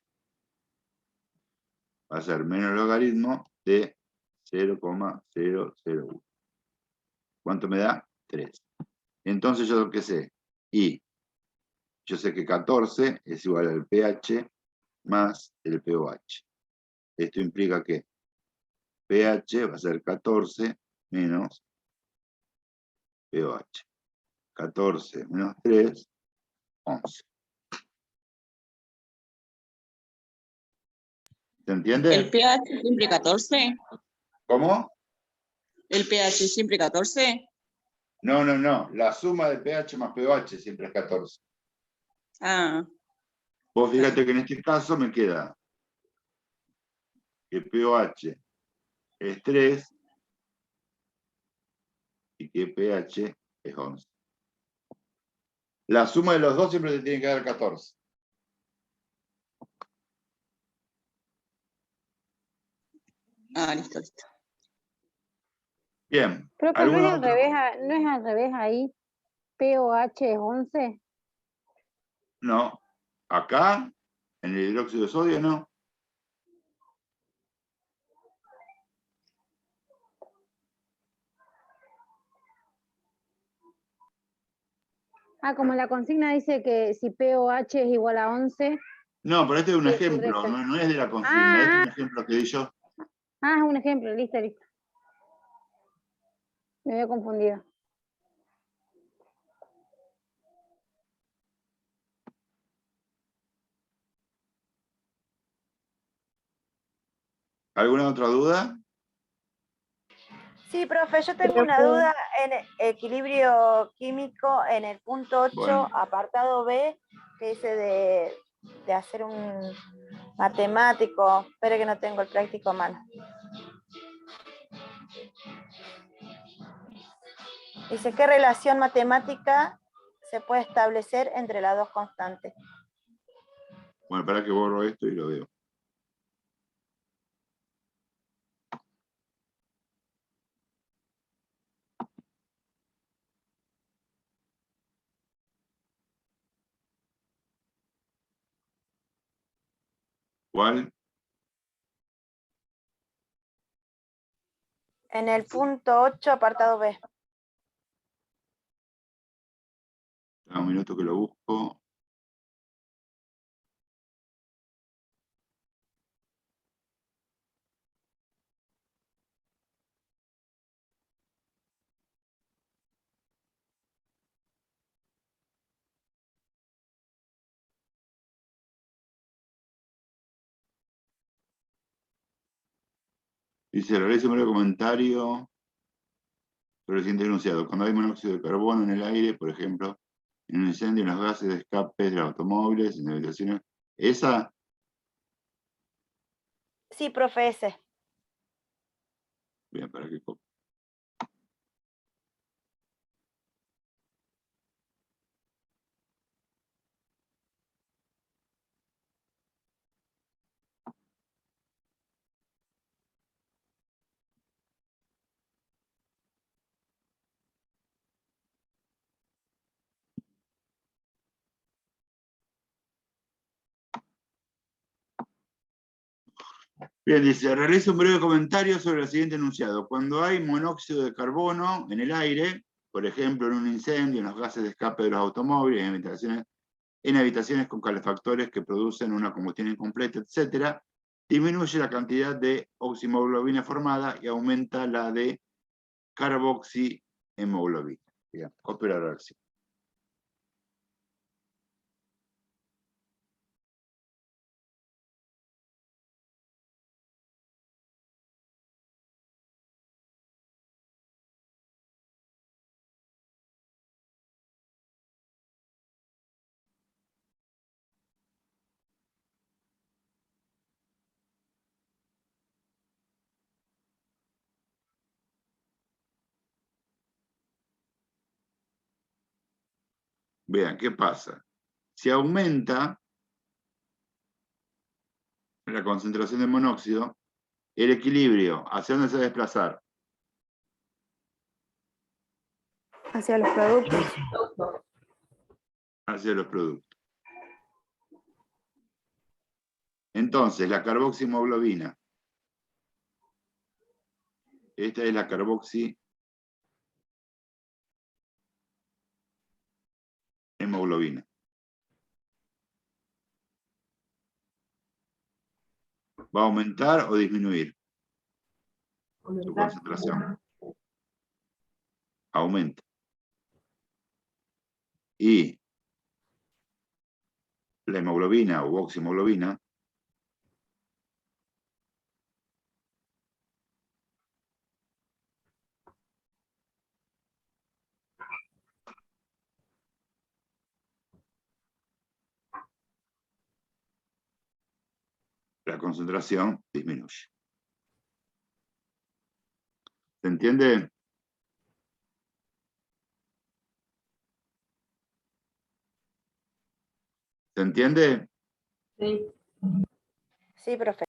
Va a ser menos logaritmo de 0,001. ¿Cuánto me da? 3. Entonces, ¿yo qué sé? Y yo sé que 14 es igual al pH más el pOH. Esto implica que pH va a ser 14 menos pOH. 14 menos 3, 11. ¿Se entiende? ¿El pH siempre 14? ¿Cómo? ¿El pH siempre 14? No, no, no. La suma de pH más pOH siempre es 14. Ah, Vos fíjate que en este caso me queda que pOH es 3 y que pH es 11. La suma de los dos siempre te tiene que dar 14. listo, listo. Bien. Profe, ¿no es ¿Alguna al otra? revés, no es al revés ahí? pOH es 11. No. Acá, en el hidróxido de sodio, no. Como la consigna dice que si pOH es igual a 11. No, pero este es un Sí, ejemplo, correcto. no es de la consigna. Este es un ejemplo que di yo. Es un ejemplo, listo. Me había confundido. ¿Alguna otra duda? Sí, profe, yo tengo una duda en equilibrio químico en el punto 8, Bueno. apartado B, que dice de hacer un matemático. Espere que no tengo el práctico a mano. Dice, ¿qué relación matemática se puede establecer entre las dos constantes? Bueno, para que borro esto y lo veo. ¿Cuál? En el punto 8, apartado B. Un minuto que lo busco. Dice, realiza un breve comentario sobre el siguiente enunciado. Cuando hay monóxido de carbono en el aire, por ejemplo, en un incendio, en los gases de escape de los automóviles, en habitaciones. ¿Esa? Sí, profe, ese. Bien, para que copie. Bien. Bien, dice, realiza un breve comentario sobre el siguiente enunciado. Cuando hay monóxido de carbono en el aire, por ejemplo, en un incendio, en los gases de escape de los automóviles, en habitaciones con calefactores que producen una combustión incompleta, etc., disminuye la cantidad de oxihemoglobina formada y aumenta la de carboxihemoglobina. Bien, copio la reacción. Vean, ¿qué pasa? Si aumenta la concentración de monóxido, el equilibrio, ¿hacia dónde se va a desplazar? Hacia los productos. Hacia los productos. Entonces, la carboxihemoglobina. Esta es la carboxihemoglobina. ¿Va a aumentar o disminuir su concentración? Aumenta. Y la hemoglobina u oxihemoglobina la concentración disminuye. ¿Se entiende? ¿Se entiende? Sí. Sí, profe.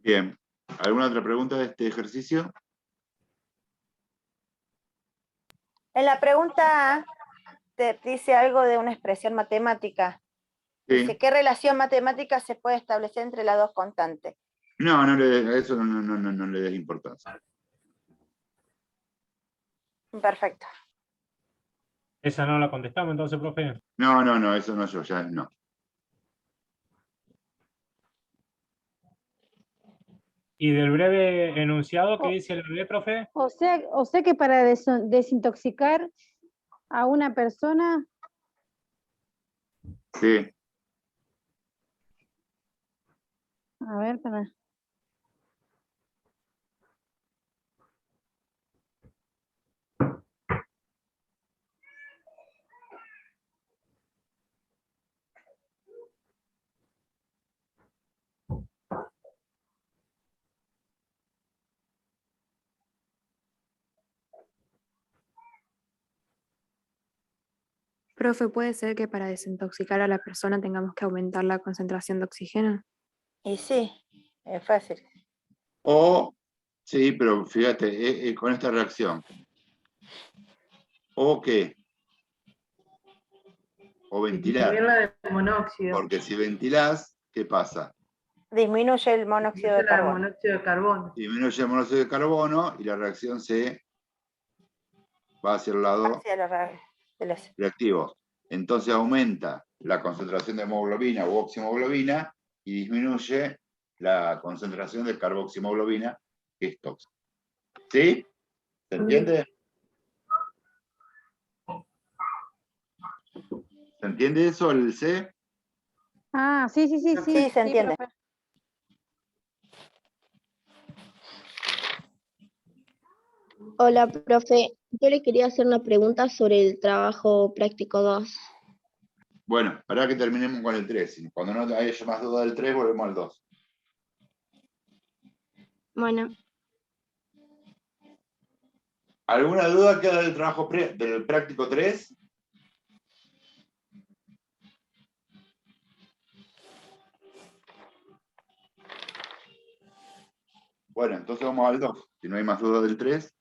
Bien. ¿Alguna otra pregunta de este ejercicio? En la pregunta A te dice algo de una expresión matemática. Dice, Sí. ¿qué relación matemática se puede establecer entre las dos constantes? No, a eso no le des importancia. Perfecto. Esa no la contestamos entonces, profe. No, eso no, yo ya no. ¿Y del breve enunciado qué dice el breve, profe? O sea que para desintoxicar a una persona, Sí. a ver, para. Profe, ¿puede ser que para desintoxicar a la persona tengamos que aumentar la concentración de oxígeno? Y sí, es fácil. O, sí, pero fíjate, con esta reacción. ¿O qué? O ventilar. Disminuir la de monóxido. Porque si ventilás, ¿qué pasa? Disminuye el monóxido de Disminuye la de carbono. monóxido de carbono. Disminuye el monóxido de carbono y la reacción se va hacia el lado Hacia los de los- reactivo. Entonces aumenta la concentración de hemoglobina u oxihemoglobina y disminuye la concentración de carboxihemoglobina, que es tóxica. ¿Sí? ¿Se entiende? ¿Se entiende eso, el C? Ah, sí, Sí, se entiende. profe. Hola, profe. Yo le quería hacer una pregunta sobre el trabajo práctico 2. Bueno, para que terminemos con el 3. Cuando no haya más duda del 3, volvemos al 2. Bueno, ¿Alguna duda queda del trabajo del práctico 3? Bueno, entonces vamos al 2. Si no hay más duda del 3.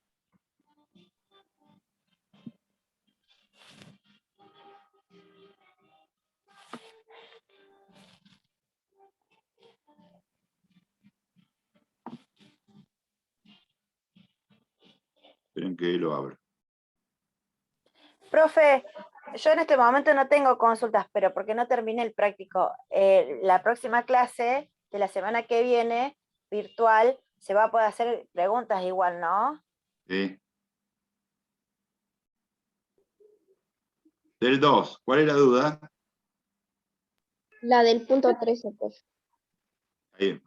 Dejen que lo abra. Profe, yo en este momento no tengo consultas, pero porque no terminé el práctico. La próxima clase de la semana que viene, virtual, se va a poder hacer preguntas igual, ¿no? ¿Sí? Del 2, ¿cuál es la duda? La del punto 13, pues.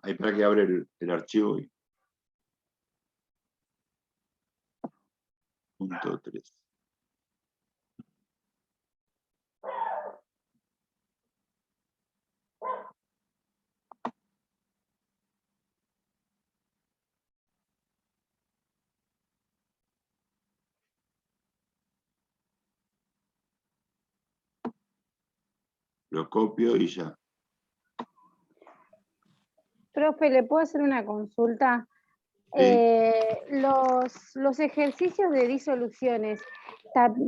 Ahí para que abre el archivo. Punto 3. Lo copio y ya. Profe, ¿le puedo hacer una consulta? Sí. Los ejercicios de disoluciones,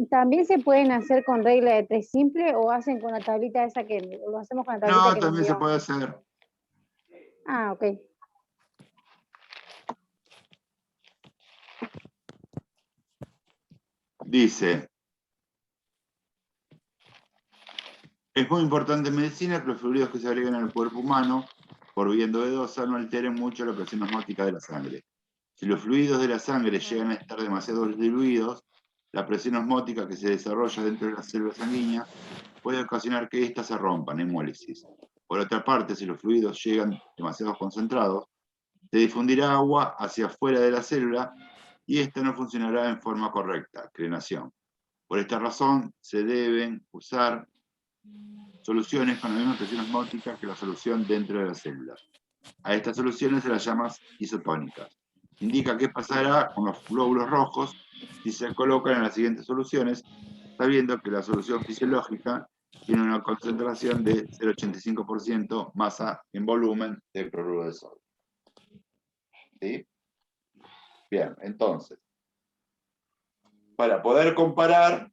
¿también se pueden hacer con regla de 3 simple o hacen con la tablita esa que lo hacemos con la tablita No, que también se nos dio? puede hacer. Ah, ok. Dice, es muy importante en medicina que los fluidos que se agregan al cuerpo humano por vía endovenosa no alteren mucho la presión osmótica de la sangre. Si los fluidos de la sangre llegan a estar demasiado diluidos, la presión osmótica que se desarrolla dentro de las células sanguíneas puede ocasionar que éstas se rompan, hemólisis. Por otra parte, si los fluidos llegan demasiado concentrados, se difundirá agua hacia afuera de la célula y ésta no funcionará en forma correcta, crenación. Por esta razón, se deben usar soluciones con la misma presión osmótica que la solución dentro de la célula. A estas soluciones se las llama isotónicas. Indica qué pasará con los glóbulos rojos si se colocan en las siguientes soluciones, sabiendo que la solución fisiológica tiene una concentración de 0,85% masa en volumen de cloruro de sodio. ¿Sí? Bien, entonces, para poder comparar,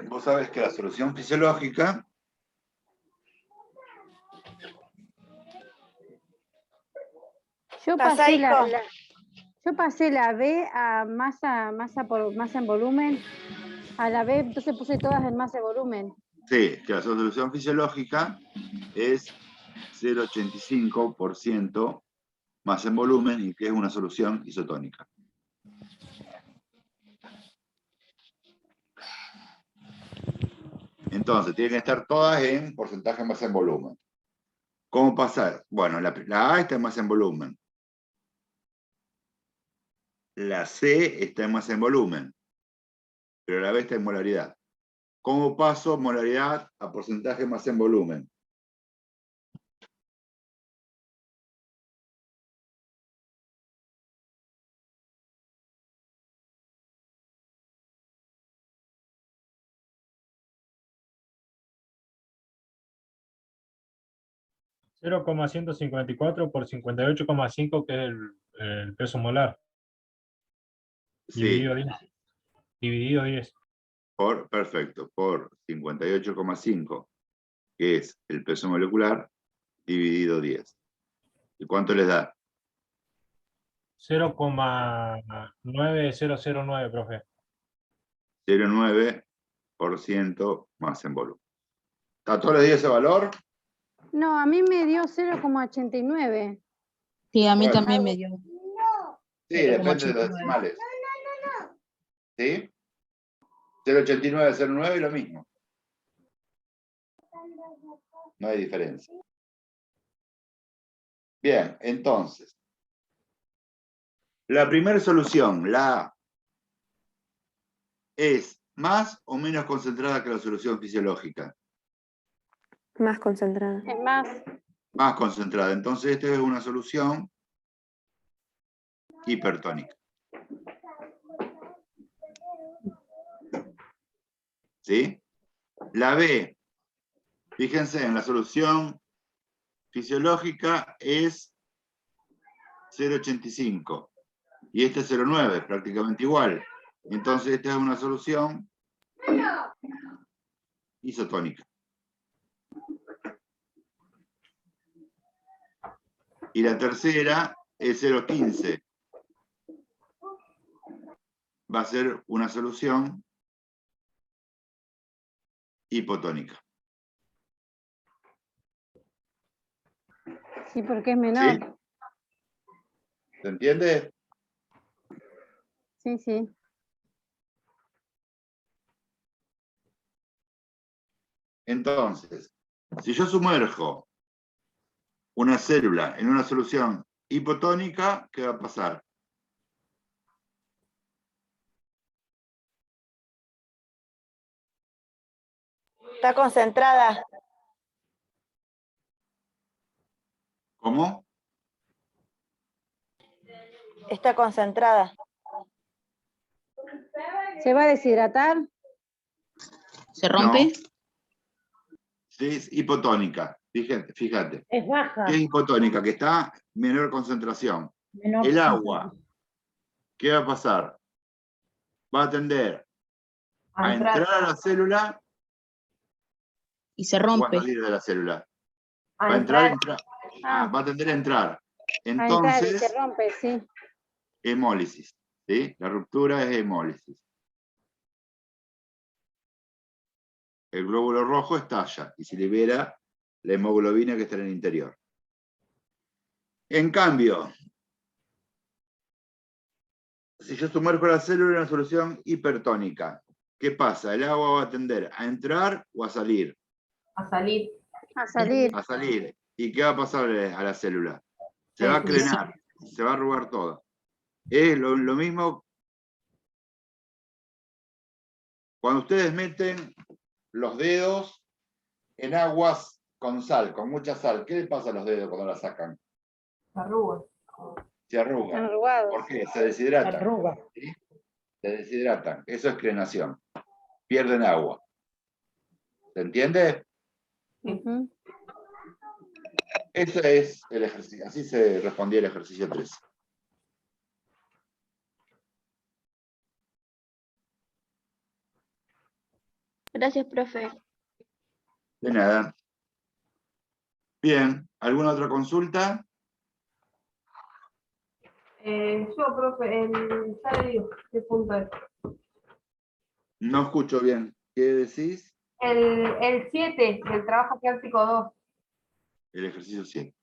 vos sabés que la solución fisiológica Yo pasé la B a masa en volumen, a la B entonces puse todas en masa de volumen. sí, que la solución fisiológica es 0,85% más en volumen y que es una solución isotónica. Entonces, tienen que estar todas en porcentaje más en volumen. ¿Cómo pasar? Bueno, la A está en más en volumen. La C está en más en volumen, pero la B está en molaridad. ¿Cómo paso molaridad a porcentaje más en volumen? (0,154 por 58,5, que es el peso molar. Sí. Dividido 10. Perfecto, por 58,5, que es el peso molecular, dividido 10. ¿Y cuánto les da? 0,9009, profe. 0,9% más en volumen. ¿Está todos los días ese valor? No, a mí me dio 0,89. Sí, a mí Bueno. también me dio. Sí, depende de los decimales. ¿Sí? 0,89, 0,9 y lo mismo. No hay diferencia. Bien, entonces. La primera solución, la A, ¿es más o menos concentrada que la solución fisiológica? Más concentrada. Es más. Más concentrada. Entonces, esta es una solución hipertónica. ¿Sí? La B, fíjense, en la solución fisiológica es 0,85 y este es 0,9, prácticamente igual. Entonces, esta es una solución isotónica. Y la tercera es 0,15. va a ser una solución hipotónica. Sí, porque es menor. ¿Sí? ¿Se entiende? Sí, sí. Entonces, si yo sumerjo una célula en una solución hipotónica, ¿qué va a pasar? Está concentrada. ¿Cómo? Está concentrada. ¿Se va a deshidratar? ¿Se rompe? No. Sí, es hipotónica. Fíjate. Es baja. ¿Qué es hipotónica? Que está menor concentración. Menor El agua, ¿qué va a pasar? Va a tender a entrar a la célula Y se o a rompe. salir de la célula. A Va a entrar, entrar. va a tender a entrar. A entrar y se Entonces, rompe, sí. hemólisis. ¿Sí? La ruptura es hemólisis. El glóbulo rojo estalla y se libera la hemoglobina que está en el interior. En cambio, si yo sumerjo la célula en una solución hipertónica, ¿qué pasa? El agua va a tender a entrar o a salir. A salir. A salir. A salir. ¿Y qué va a pasar a la célula? Se va a crenar, se va a arrugar toda. Es lo mismo cuando ustedes meten los dedos en aguas con sal, con mucha sal. ¿Qué les pasa a los dedos cuando la sacan? Se arruga. Se arrugan. Arrugados. ¿Por qué? Se deshidratan. Arruga. ¿Sí? Se deshidratan. Eso es crenación. Pierden agua. ¿Se entiende? Ujú. Ese es el ejercicio. Así se respondía el ejercicio 3. Gracias, profe. De nada. Bien. ¿Alguna otra consulta? Yo, profe, ya le digo, ¿qué punto es? No escucho bien. ¿Qué decís? El 7 del trabajo práctico 2. El ejercicio 7.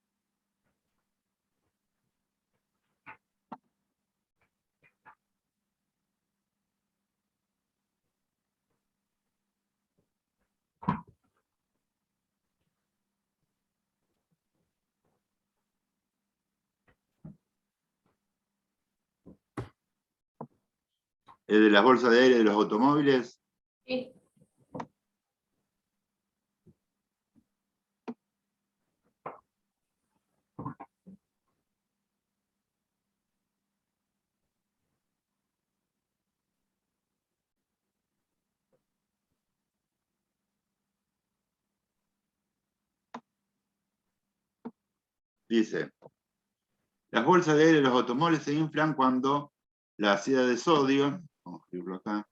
¿El de las bolsas de aire de los automóviles? Sí. Dice, las bolsas de aire de los automóviles se inflan cuando la ácida de sodio, vamos a escribirlo acá,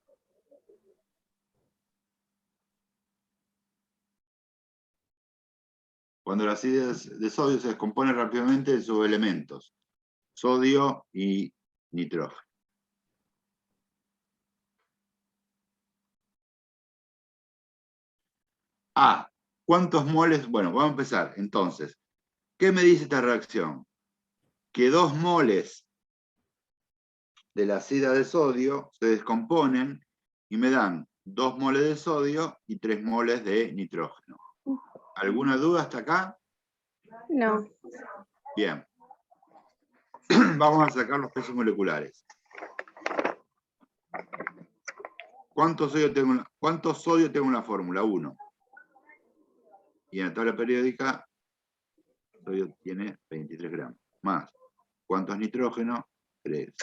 cuando la ácida de sodio se descompone rápidamente en sus elementos, sodio y nitrógeno. Ah, ¿cuántos moles? Bueno, vamos a empezar. Entonces, ¿qué me dice esta reacción? Que 2 moles de la ácida de sodio se descomponen y me dan 2 moles de sodio y 3 moles de nitrógeno. ¿Alguna duda hasta acá? No. Bien. Vamos a sacar los pesos moleculares. ¿Cuánto sodio tengo en la fórmula? 1. Y en la tabla periódica, sodio tiene 23 gramos. Más. ¿Cuánto es nitrógeno? 3.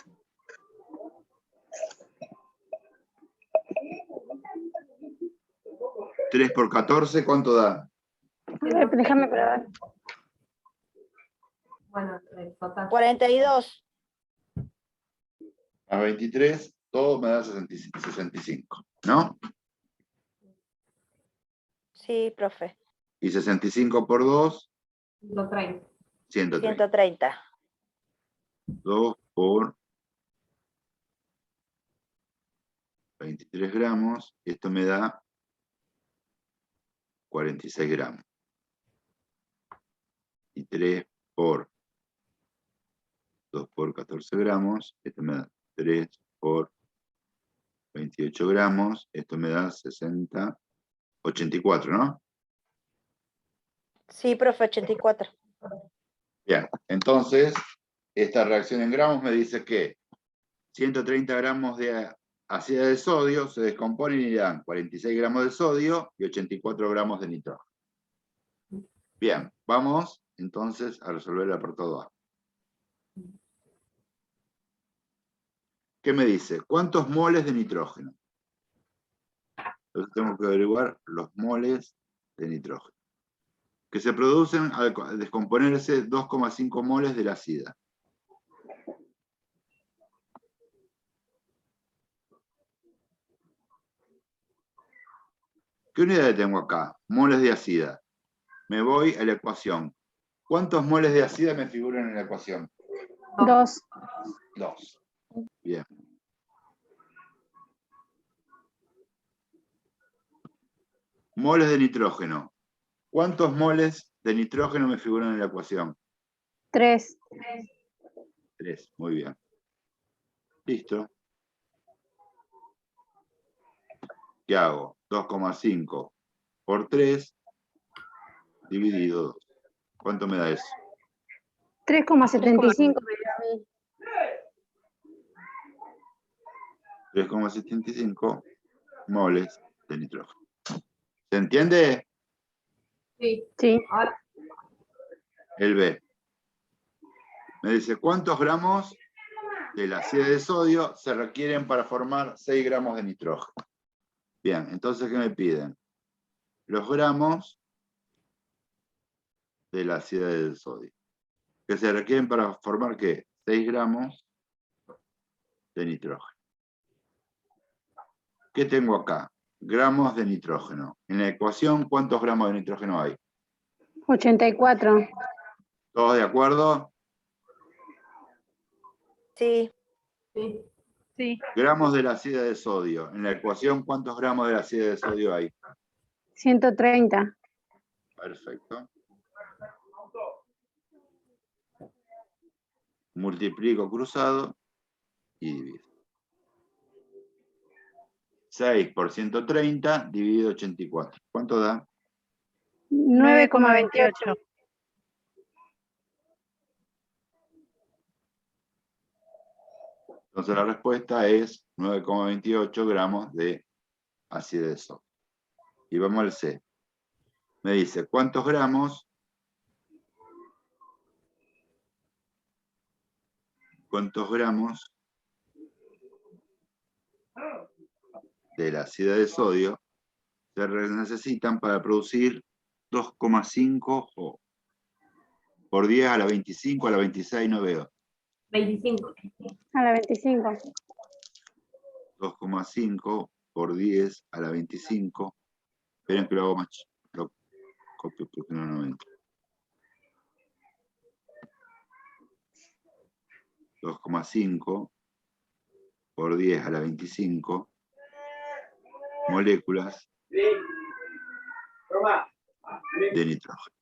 ¿3 por 14 cuánto da? A ver, déjame probar. Bueno, total. 42. A 23, todo me da 65, ¿no? Sí, profe. Y 65 por 2, 130. 130. 130. 2 por 23 gramos, esto me da 46 gramos. Y 3 por 2 por 14 gramos, esto me da 3 por 28 gramos, esto me da 60, 84, ¿no? Sí, profe, 84. Bien, entonces, esta reacción en gramos me dice que 130 gramos de ácido de sodio se descomponen y dan 46 gramos de sodio y 84 gramos de nitrógeno. Bien, vamos entonces a resolver el apartado A. ¿Qué me dice? ¿Cuántos moles de nitrógeno? Entonces tengo que averiguar los moles de nitrógeno, que se producen al descomponerse 2,5 moles de la acida. ¿Qué unidades tengo acá? Moles de acida. Me voy a la ecuación. ¿Cuántos moles de acida me figuran en la ecuación? 2. 2. Bien. Moles de nitrógeno. ¿Cuántos moles de nitrógeno me figuran en la ecuación? 3. 3. Muy bien. Listo. ¿Qué hago? 2,5 por 3 dividido 2. ¿Cuánto me da eso? 3,75. 3,75 moles de nitrógeno. ¿Se entiende? Sí. Sí. Ahora, El B. Me dice, ¿cuántos gramos del ácido de sodio se requieren para formar 6 gramos de nitrógeno? Bien, entonces, ¿qué me piden? Los gramos del ácido de sodio. Que se requieren para formar, ¿qué? 6 gramos de nitrógeno. ¿Qué tengo acá? Gramos de nitrógeno. En la ecuación, ¿cuántos gramos de nitrógeno hay? 84. ¿Todos de acuerdo? Sí. sí. Sí. Gramos del ácido de sodio. En la ecuación, ¿cuántos gramos del ácido de sodio hay? 130. Perfecto. Multiplico cruzado y divido. 6 por 130 dividido 84. ¿Cuánto da? 9,28. Entonces la respuesta es 9,28 gramos de ácido de sodio. Y vamos al C. Me dice, ¿cuántos gramos? ¿Cuántos gramos del ácido de sodio se necesitan para producir 2,5 por 10 a la 25, a la 26, no veo. 25. A la 25. 2,5 por 10 a la 25. Esperen que lo hago más chico. Lo copio porque no entra. 2,5 por 10 a la 25 moléculas de nitrógeno.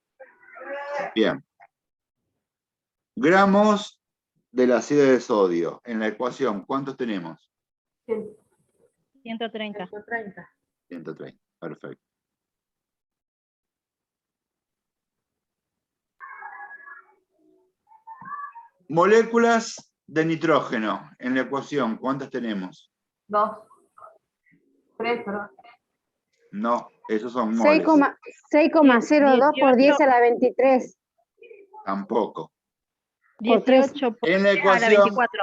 Bien. Gramos del ácido de sodio. En la ecuación, ¿cuántos tenemos? 130. 130. 130. Perfecto. Moléculas de nitrógeno. En la ecuación, ¿cuántas tenemos? 2. 3, perdón. No, esos son moles. 6,02 por 10 a la 23. Tampoco. Por 3. 18 por En la 10 a la ecuación, 24.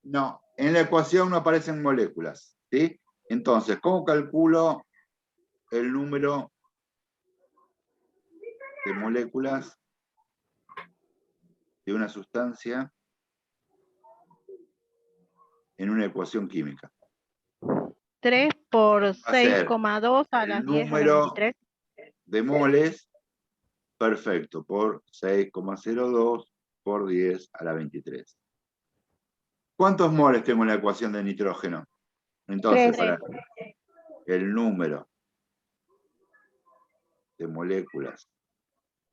no, en la ecuación no aparecen moléculas, ¿sí? Entonces, ¿cómo calculo el número de moléculas de una sustancia en una ecuación química? 3 por a ser 6,2 a las 10 a la número 23. de moles, perfecto, por 6,02 por 10 a la 23. ¿Cuántos moles tengo en la ecuación de nitrógeno? Entonces, 3. para el número de moléculas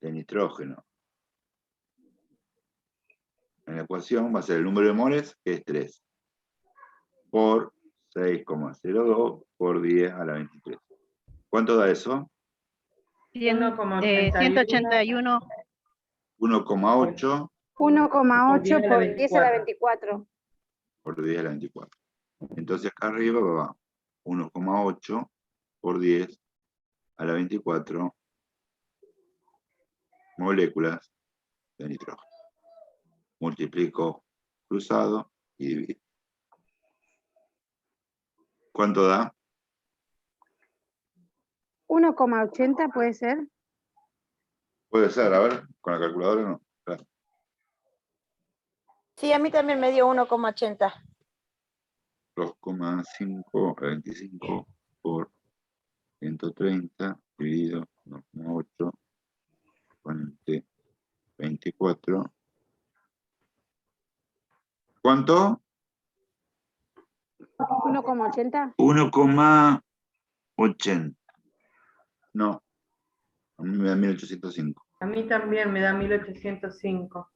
de nitrógeno en la ecuación va a ser el número de moles, que es 3, por 6,02 por 10 a la 23. ¿Cuánto da eso? 181 1,8 1,8 por 10 a la 24. por 10 a la 24. Entonces acá arriba va 1,8 por 10 a la 24 moléculas de nitrógeno. Multiplico cruzado y divido. ¿Cuánto da? 1,80 puede ser. Puede ser, a ver, con la calculadora no. Claro. Sí, a mí también me dio 1,80. 2,5 a 25 por 130 dividido 1,8 ponente 24. ¿Cuánto? 1,80. 1,80. No, a mí me da 1805. A mí también me da 1805.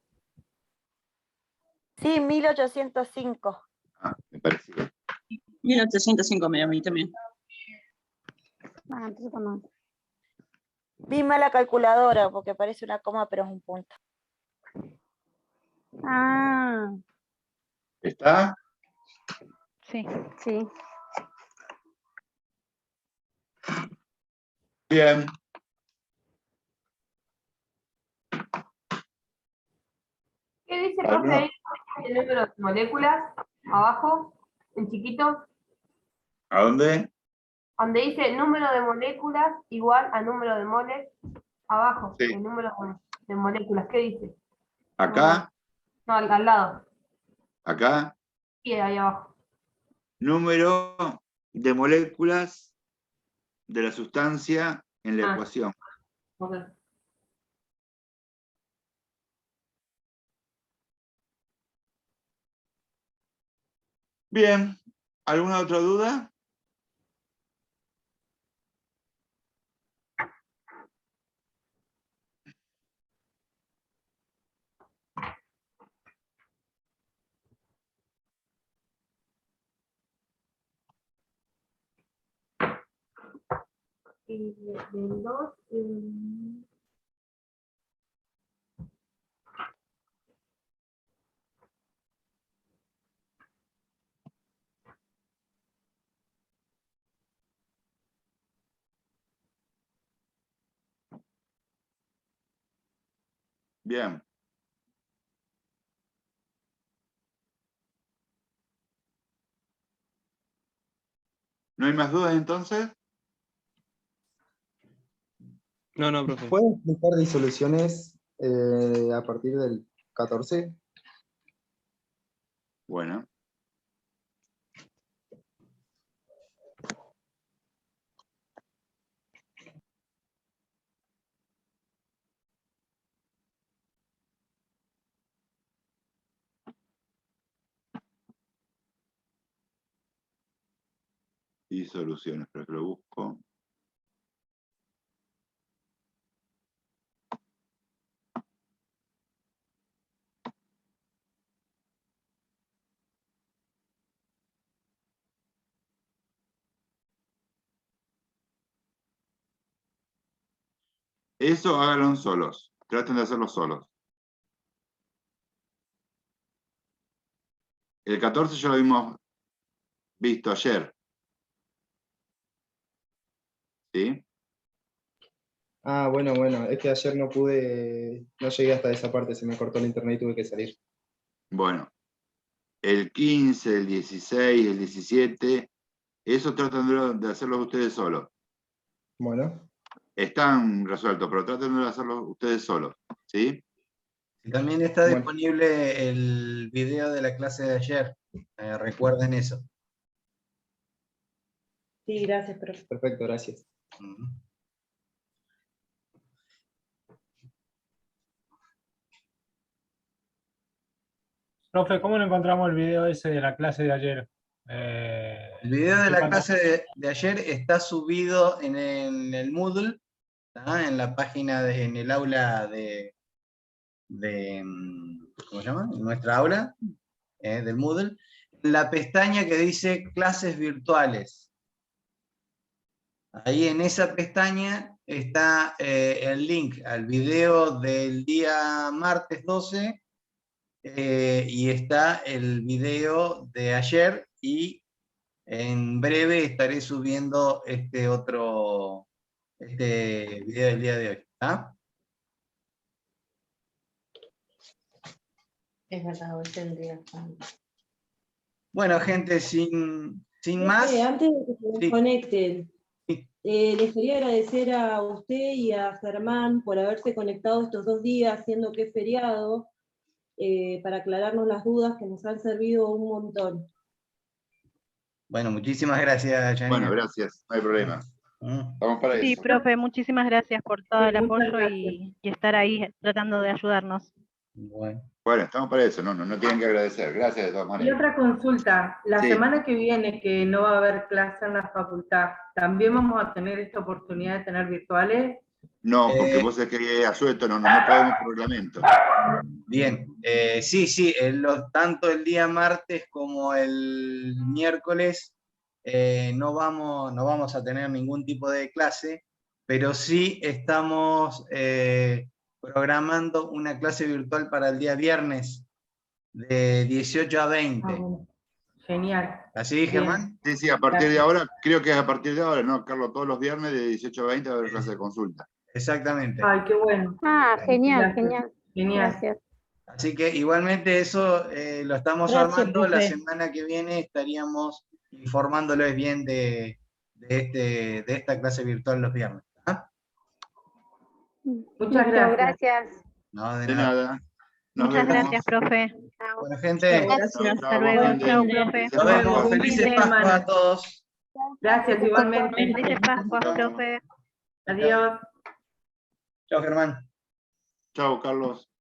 Sí, 1805. Ah, me pareció. 1805 me dio a mí también. Ah, entonces toma. Vi mal la calculadora porque parece una coma, pero es un punto. Ah, ¿Está? Sí. sí. Bien. ¿Qué dice, ¿Alguno? profe, ahí el número de moléculas? Abajo, en chiquito, ¿A dónde? donde dice número de moléculas igual a número de moles. Abajo, Sí. el número de moléculas. ¿Qué dice? ¿Acá? No, al lado. ¿Acá? Y ahí abajo. Número de moléculas de la sustancia en la Ah. ecuación. Ok. Bien. ¿Alguna otra duda? Y del 2. Bien. ¿No hay más dudas entonces? No, profe. ¿Puede explicar disoluciones a partir del 14? Bueno. Y soluciones, pero que lo busco. Eso háganlo solos. Traten de hacerlo solos. El 14 ya lo hemos visto ayer. ¿Sí? Ah, bueno, es que ayer no llegué hasta esa parte, se me cortó el internet y tuve que salir. Bueno. El 15, el 16, el 17, eso tratan de hacerlo ustedes solos. Bueno. Están resueltos, pero traten de hacerlo ustedes solos. ¿Sí? También está Bueno. disponible el video de la clase de ayer. Recuerden eso. Sí, gracias, profe. Perfecto, gracias. Profe, ¿cómo no encontramos el video ese de la clase de ayer? El video de la clase de ayer está subido en el Moodle, ¿tá? En la página, en el aula ¿cómo se llama? En nuestra aula del Moodle, en la pestaña que dice clases virtuales. Ahí en esa pestaña está el link al video del día martes 12 y está el video de ayer, y en breve estaré subiendo este video del día de hoy. ¿Ah? Es verdad, hoy tendría. Bueno, gente, sin más. Antes de que se Sí. desconecten, les quería agradecer a usted y a Germán por haberse conectado estos 2 días, siendo que es feriado, para aclararnos las dudas que nos han servido un montón. Bueno, muchísimas gracias, Janina. Bueno, gracias, no hay problema. Vamos para Sí, eso. profe, muchísimas gracias por todo el Sí, muchas apoyo y estar ahí tratando de ayudarnos. Bueno, estamos para eso, no tienen que agradecer. Gracias de todas Y maneras. otra consulta, la Sí. semana que viene que no va a haber clase en la facultad, ¿también vamos a tener esta oportunidad de tener virtuales? No, porque vos sabés que a suelto no podemos por reglamento. Bien, sí, tanto el día martes como el miércoles no vamos a tener ningún tipo de clase, pero sí estamos programando una clase virtual para el día viernes de 18 a 20. Genial. ¿Así, Germán? Sí, a partir de ahora, creo que es a partir de ahora, ¿no, Carlos? Todos los viernes de 18 a 20 va a haber clase de consulta. Exactamente. Ay, qué bueno. Ah, genial, Gracias. genial. Gracias. Así que igualmente eso lo estamos Gracias, armando. La profe. semana que viene estaríamos informándoles bien de esta clase virtual los viernes. ¿Ah? Muchas Listo, gracias. gracias. No, de De nada. nada. Nos Muchas vemos. gracias, profe. Bueno, gente. Hasta luego. Chao, profe. Nos vemos. Felices Pascua a todos. Gracias, igualmente. Felices Pascuas, profe. Adiós. Chao, Germán. Chao, Carlos.